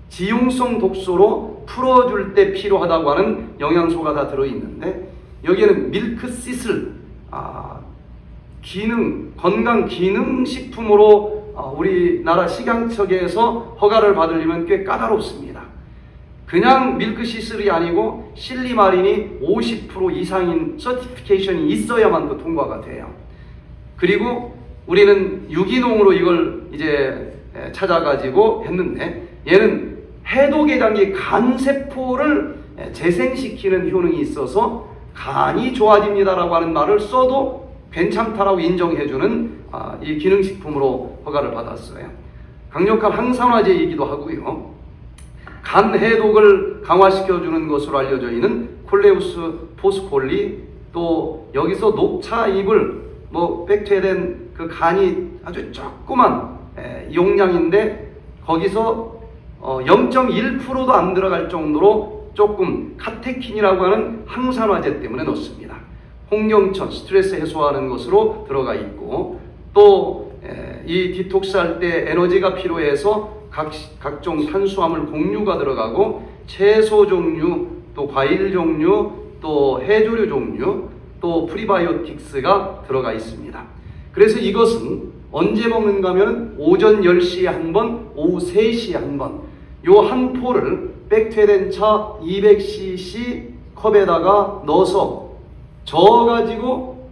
지용성 독소로 풀어줄 때 필요하다고 하는 영양소가 다 들어있는데, 여기에는 밀크시슬, 건강 기능식품으로 우리나라 식약처에서 허가를 받으려면 꽤 까다롭습니다. 그냥 밀크시슬이 아니고 실리마린이 50% 이상인 서티피케이션이 있어야만 또 통과가 돼요. 그리고 우리는 유기농으로 이걸 이제 찾아가지고 했는데, 얘는 해독의 단계 간세포를 재생시키는 효능이 있어서 간이 좋아집니다라고 하는 말을 써도 괜찮다라고 인정해주는 이 기능식품으로 허가를 받았어요. 강력한 항산화제이기도 하고요. 간 해독을 강화시켜주는 것으로 알려져 있는 콜레우스 포스콜리, 또 여기서 녹차잎을 백퇴된 그 간이 아주 조그만 용량인데 거기서 0.1%도 안 들어갈 정도로 조금 카테킨이라고 하는 항산화제 때문에 넣습니다. 홍경천 스트레스 해소하는 것으로 들어가 있고, 또 이 디톡스 할 때 에너지가 필요해서 각종 탄수화물 공유가 들어가고, 채소 종류, 또 과일 종류, 또 해조류 종류, 또 프리바이오틱스가 들어가 있습니다. 그래서 이것은 언제 먹는가 하면 오전 10시에 한 번, 오후 3시에 한 번, 요 한 포를 백퇴된 차 200cc 컵에다가 넣어서 저어가지고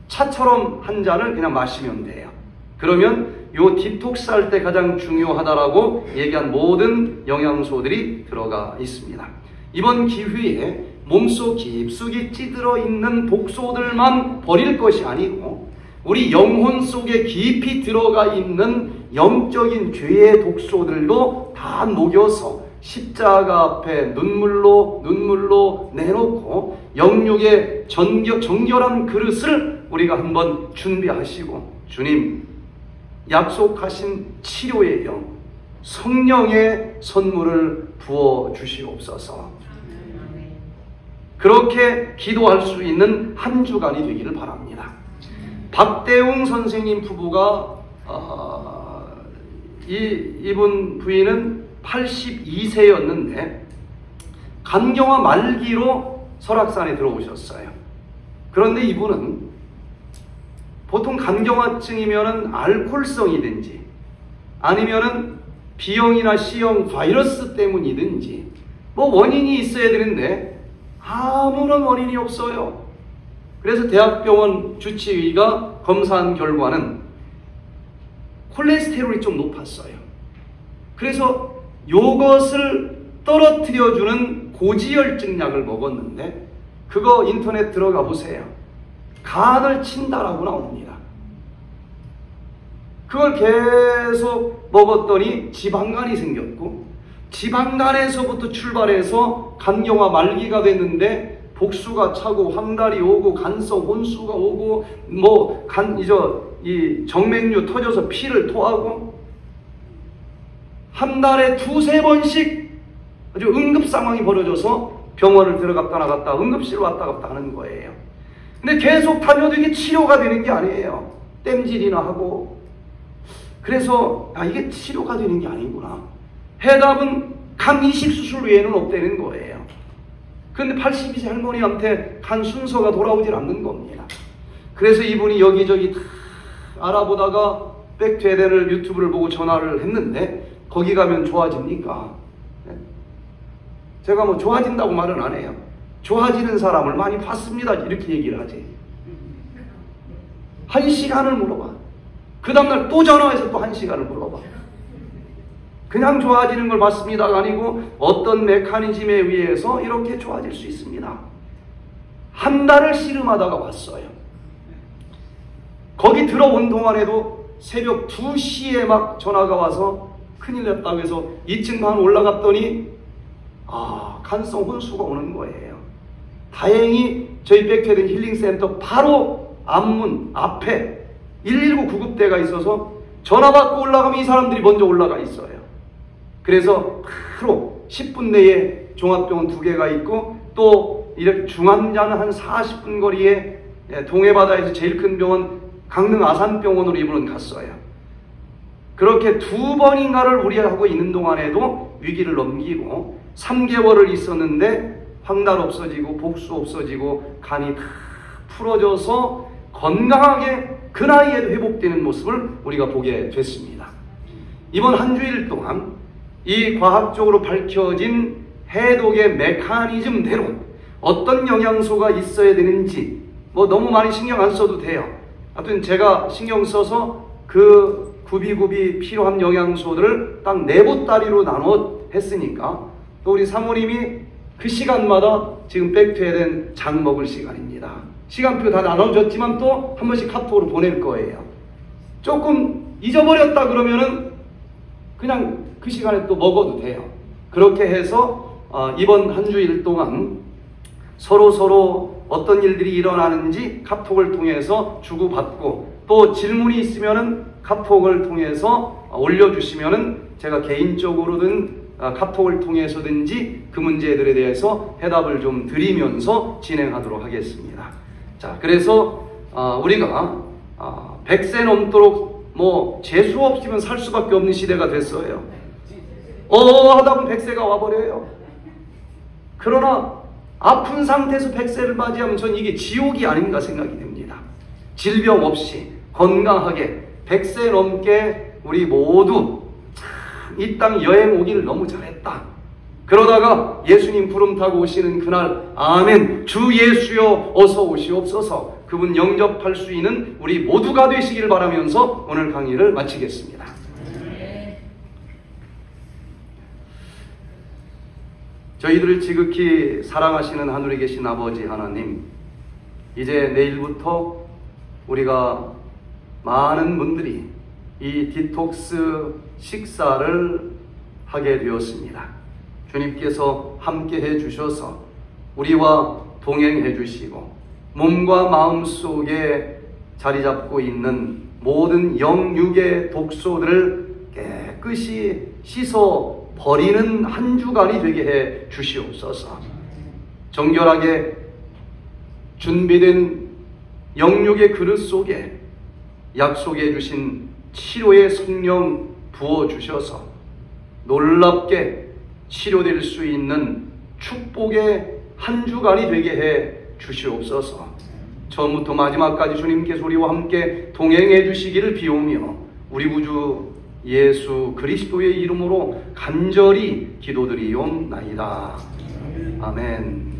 차처럼 한 잔을 그냥 마시면 돼요. 그러면 요 디톡스 할 때 가장 중요하다라고 얘기한 모든 영양소들이 들어가 있습니다. 이번 기회에 몸속 깊숙이 찌들어 있는 독소들만 버릴 것이 아니고 우리 영혼 속에 깊이 들어가 있는 영적인 죄의 독소들도 다 녹여서 십자가 앞에 눈물로 내놓고 영육의 정결한 그릇을 우리가 한번 준비하시고, 주님 약속하신 치료의 영, 성령의 선물을 부어 주시옵소서. 그렇게 기도할 수 있는 한 주간이 되기를 바랍니다. 박대웅 선생님 부부가 이분 부인은 82세였는데 간경화 말기로 설악산에 들어오셨어요. 그런데 이분은 보통 간경화증이면은 알코올성이든지 아니면은 B형이나 C형 바이러스 때문이든지 뭐 원인이 있어야 되는데 아무런 원인이 없어요. 그래서 대학병원 주치의가 검사한 결과는 콜레스테롤이 좀 높았어요. 그래서 이것을 떨어뜨려주는 고지혈증 약을 먹었는데, 그거 인터넷 들어가 보세요. 간을 친다라고 나옵니다. 그걸 계속 먹었더니 지방간이 생겼고, 지방간에서부터 출발해서 간경화 말기가 됐는데 복수가 차고 황달이 오고 간성 혼수가 오고 이 정맥류 터져서 피를 토하고, 한 달에 2~3번씩 아주 응급 상황이 벌어져서 병원을 들어갔다 나갔다 응급실 왔다 갔다 하는 거예요. 근데 계속 다녀도 이게 치료가 되는 게 아니에요. 땜질이나 하고. 그래서 이게 치료가 되는 게 아니구나. 해답은 간 이식 수술 외에는 없다는 거예요. 그런데 82세 할머니한테 간 순서가 돌아오질 않는 겁니다. 그래서 이분이 여기저기 다 알아보다가 백투에덴을 유튜브를 보고 전화를 했는데, 거기 가면 좋아집니까? 제가 뭐 좋아진다고 말은 안 해요. 좋아지는 사람을 많이 봤습니다. 이렇게 얘기를 하지. 1시간을 물어봐. 그 다음날 또 전화해서 또 1시간을 물어봐. 그냥 좋아지는 걸 봤습니다가 아니고 어떤 메커니즘에 의해서 이렇게 좋아질 수 있습니다. 한 달을 씨름하다가 왔어요. 거기 들어온 동안에도 새벽 2시에 막 전화가 와서 큰일 났다고 해서 2층 올라갔더니 간성 혼수가 오는 거예요. 다행히 저희 백투에덴 힐링센터 바로 앞문 앞에 119 구급대가 있어서 전화 받고 올라가면 이 사람들이 먼저 올라가 있어요. 그래서 바로 10분 내에 종합병원 2개가 있고, 또 이렇게 중환자는 한 40분 거리에 동해바다에서 제일 큰 병원 강릉 아산병원으로 이분은 갔어요. 그렇게 2번인가를 우리하고 있는 동안에도 위기를 넘기고 3개월을 있었는데 황달 없어지고 복수 없어지고 간이 다 풀어져서 건강하게 그 나이에도 회복되는 모습을 우리가 보게 됐습니다. 이번 한 주일 동안 이 과학적으로 밝혀진 해독의 메커니즘대로 어떤 영양소가 있어야 되는지 너무 많이 신경 안 써도 돼요. 하여튼 제가 신경 써서 그 구비구비 필요한 영양소들을 딱 4보따리로 나눠 했으니까, 또 우리 사모님이 그 시간마다 지금 백투에덴 장 먹을 시간입니다. 시간표 다 나눠줬지만 또 한 번씩 카톡으로 보낼 거예요. 조금 잊어버렸다 그러면은 그냥 그 시간에 또 먹어도 돼요. 그렇게 해서 이번 한 주일 동안 서로 어떤 일들이 일어나는지 카톡을 통해서 주고받고, 또 질문이 있으면은 카톡을 통해서 올려주시면은 제가 개인적으로든 카톡을 통해서든지 그 문제들에 대해서 해답을 좀 드리면서 진행하도록 하겠습니다. 자, 그래서 우리가 100세 넘도록 재수 없으면 살 수밖에 없는 시대가 됐어요. 하다 보면 100세가 와버려요. 그러나 아픈 상태에서 100세를 맞이하면 전 이게 지옥이 아닌가 생각이 듭니다. 질병 없이 건강하게 100세 넘게 우리 모두 이 땅 여행 오기를 너무 잘했다. 그러다가 예수님 부름 타고 오시는 그날, 아멘, 주 예수여 어서 오시옵소서, 그분 영접할 수 있는 우리 모두가 되시길 바라면서 오늘 강의를 마치겠습니다. 저희들을 지극히 사랑하시는 하늘에 계신 아버지 하나님, 이제 내일부터 우리가 많은 분들이 이 디톡스 식사를 하게 되었습니다. 주님께서 함께 해주셔서 우리와 동행해 주시고 몸과 마음 속에 자리 잡고 있는 모든 영육의 독소들을 깨끗이 씻어 버리는 한 주간이 되게 해 주시옵소서. 정결하게 준비된 영육의 그릇 속에 약속해 주신 치료의 성령 부어주셔서 놀랍게 치료될 수 있는 축복의 한 주간이 되게 해 주시옵소서. 처음부터 마지막까지 주님께서 우리와 함께 동행해 주시기를 비오며 우리 구주 예수 그리스도의 이름으로 간절히 기도드리옵나이다. 아멘.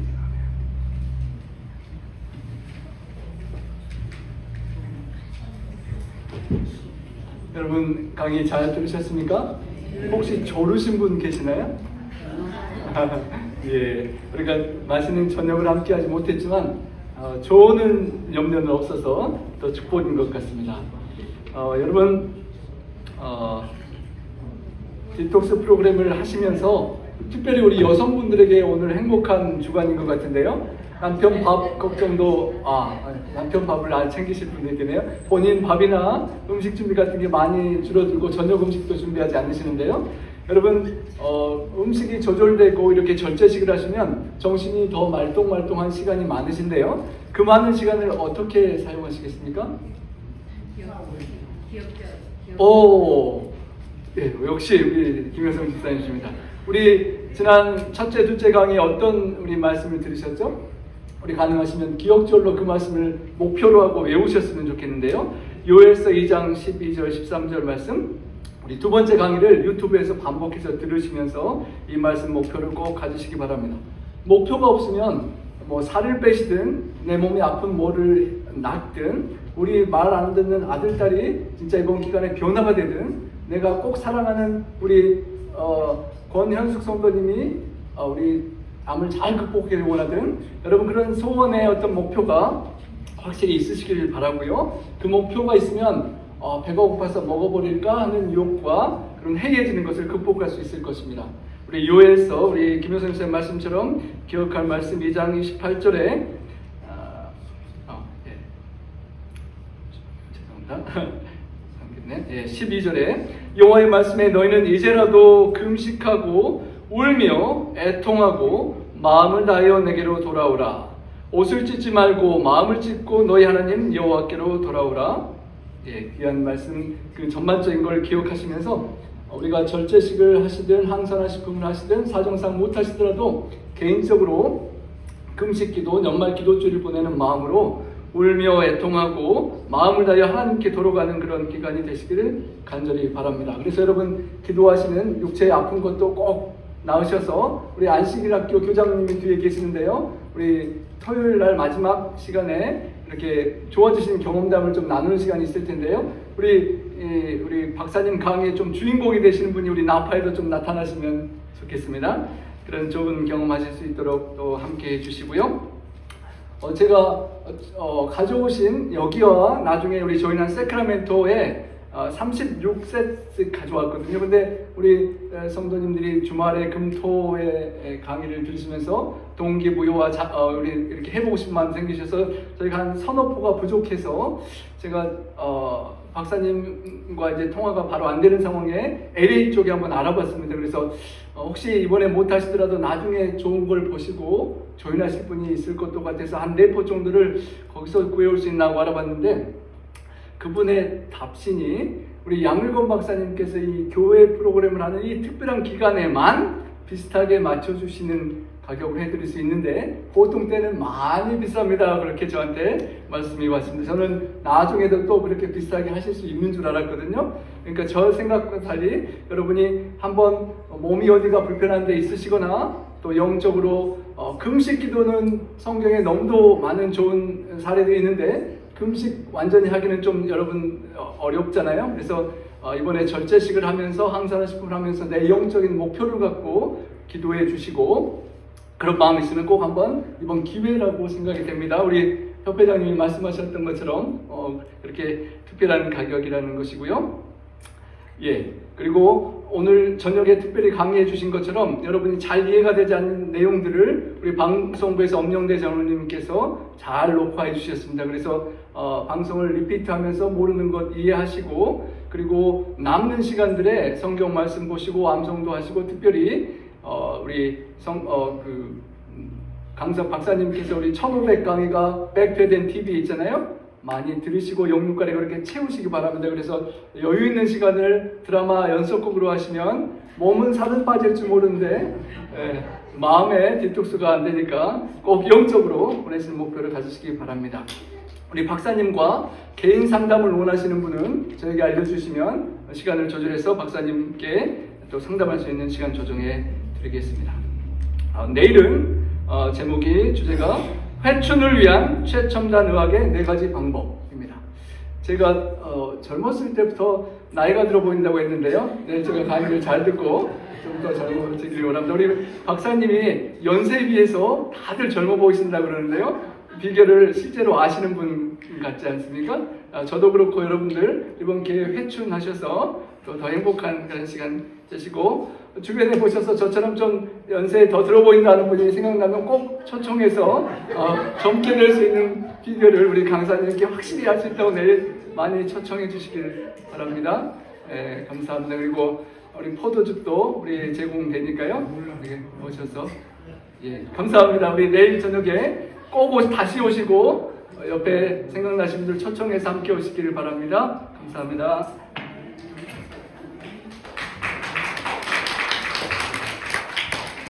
여러분 강의 잘 들으셨습니까? 혹시 졸으신 분 계시나요? 예, 우리가 맛있는 저녁을 함께 하지 못했지만 좋은 염려는 없어서 더 축복인 것 같습니다. 여러분 디톡스 프로그램을 하시면서 특별히 우리 여성분들에게 오늘 행복한 주간인 것 같은데요. 남편 밥 걱정도 남편 밥을 안 챙기실 분이 계네요. 본인 밥이나 음식 준비 같은 게 많이 줄어들고 저녁 음식도 준비하지 않으시는데요. 여러분 음식이 조절되고 이렇게 절제식을 하시면 정신이 더 말똥말똥한 시간이 많으신데요. 그 많은 시간을 어떻게 사용하시겠습니까? 오, 네, 역시 우리 김효성 집사님이십니다. 우리 지난 첫째, 둘째 강의 어떤 우리 말씀을 들으셨죠? 우리 가능하시면 기억절로 그 말씀을 목표로 하고 외우셨으면 좋겠는데요. 요엘서 2장 12절, 13절 말씀, 우리 두 번째 강의를 유튜브에서 반복해서 들으시면서 이 말씀 목표를 꼭 가지시기 바랍니다. 목표가 없으면 뭐 살을 빼시든 내 몸에 아픈 뭐를 낫든 우리 말 안 듣는 아들, 딸이 진짜 이번 기간에 변화가 되든 내가 꼭 사랑하는 우리 권현숙 성도님이 우리 암을 잘 극복하기를 원하든 여러분 그런 소원의 어떤 목표가 확실히 있으시길 바라고요. 그 목표가 있으면 배가 고파서 먹어버릴까 하는 유혹과 그런 해이해지는 것을 극복할 수 있을 것입니다. 우리 요엘서 우리 김효선 선생님 말씀처럼 기억할 말씀 2장 28절에 죄송합니다. 12절에 여호와의 말씀에 너희는 이제라도 금식하고 울며 애통하고 마음을 다하여 내게로 돌아오라. 옷을 찢지 말고 마음을 찢고 너희 하나님 여호와께로 돌아오라. 예, 귀한 말씀 그 전반적인 걸 기억하시면서 우리가 절제식을 하시든 항산화식품을 하시든 사정상 못 하시더라도 개인적으로 금식기도 연말 기도주를 보내는 마음으로 울며 애통하고 마음을 다하여 하나님께 돌아가는 그런 기간이 되시기를 간절히 바랍니다. 그래서 여러분 기도하시는 육체의 아픈 것도 꼭 나으셔서 우리 안식일학교 교장님이 뒤에 계시는데요. 우리 토요일 날 마지막 시간에 이렇게 좋아지시는 경험담을 좀 나누는 시간이 있을 텐데요. 우리 박사님 강의에 좀 주인공이 되시는 분이 우리 나파에도 좀 나타나시면 좋겠습니다. 그런 좋은 경험하실 수 있도록 또 함께 해주시고요. 제가 가져오신 여기와 나중에 우리 저희는 세크라멘토에 36세트 가져왔거든요. 근데 우리 성도님들이 주말에 금토에 강의를 들으시면서 동기부여와 우리 이렇게 해보고 싶은 마음 생기셔서 저희가 한 서너 포가 부족해서 제가 박사님과 이제 통화가 바로 안 되는 상황에 LA 쪽에 한번 알아봤습니다. 그래서 혹시 이번에 못 하시더라도 나중에 좋은 걸 보시고 조인하실 분이 있을 것도 같아서 한 4포 정도를 거기서 구해올 수 있나고 알아봤는데 그분의 답신이 우리 양일권 박사님께서 이 교회 프로그램을 하는 이 특별한 기간에만 비슷하게 맞춰주시는 가격을 해드릴 수 있는데 보통 때는 많이 비쌉니다. 그렇게 저한테 말씀이 왔습니다. 저는 나중에도 또 그렇게 비싸게 하실 수 있는 줄 알았거든요. 그러니까 저 생각과 달리 여러분이 한번 몸이 어디가 불편한 데 있으시거나 또 영적으로 금식 기도는 성경에 너무도 많은 좋은 사례들이 있는데 금식 완전히 하기는 좀 여러분 어렵잖아요. 그래서 이번에 절제식을 하면서 항산화식품을 하면서 내 영적인 목표를 갖고 기도해 주시고 그런 마음이 있으면 꼭 한번 이번 기회라고 생각이 됩니다. 우리 협회장님이 말씀하셨던 것처럼 그렇게 특별한 가격이라는 것이고요. 예, 그리고 오늘 저녁에 특별히 강의해 주신 것처럼 여러분이 잘 이해가 되지 않는 내용들을 우리 방송부에서 엄영대 장로님께서 잘 녹화해 주셨습니다. 그래서 방송을 리피트하면서 모르는 것 이해하시고 그리고 남는 시간들에 성경 말씀 보시고 암송도 하시고 특별히 우리 강사 박사님께서 우리 1500 강의가 백패된 TV 있잖아요. 많이 들으시고 영육간에 그렇게 채우시기 바랍니다. 그래서 여유 있는 시간을 드라마 연속극으로 하시면 몸은 살은 빠질 줄 모르는데 마음에 디톡스가 안 되니까 꼭 영적으로 보내시는 목표를 가지시기 바랍니다. 우리 박사님과 개인 상담을 원하시는 분은 저에게 알려주시면 시간을 조절해서 박사님께 또 상담할 수 있는 시간 조정해 드리겠습니다. 내일은 주제가 회춘을 위한 최첨단 의학의 4가지 방법입니다. 제가 젊었을 때부터 나이가 들어 보인다고 했는데요. 네, 제가 강의를 잘 듣고 좀 더 젊어지기를 원합니다. 우리 박사님이 연세에 비해서 다들 젊어 보이신다고 그러는데요. 비결을 실제로 아시는 분 같지 않습니까? 저도 그렇고 여러분들 이번 기회에 회춘하셔서 또 더 행복한 그런 시간 되시고, 주변에 보셔서 저처럼 좀 연세에 더 들어 보인다는 분이 생각나면 꼭 초청해서 젊게 될 수 있는 비결을 우리 강사님께 확실히 알 수 있다고 내일 많이 초청해 주시길 바랍니다. 네, 감사합니다. 그리고 우리 포도즙도 우리 제공되니까요. 이렇게 오셔서 예, 감사합니다. 우리 내일 저녁에 꼭 다시 오시고 옆에 생각나시는 분들 초청해서 함께 오시기를 바랍니다. 감사합니다.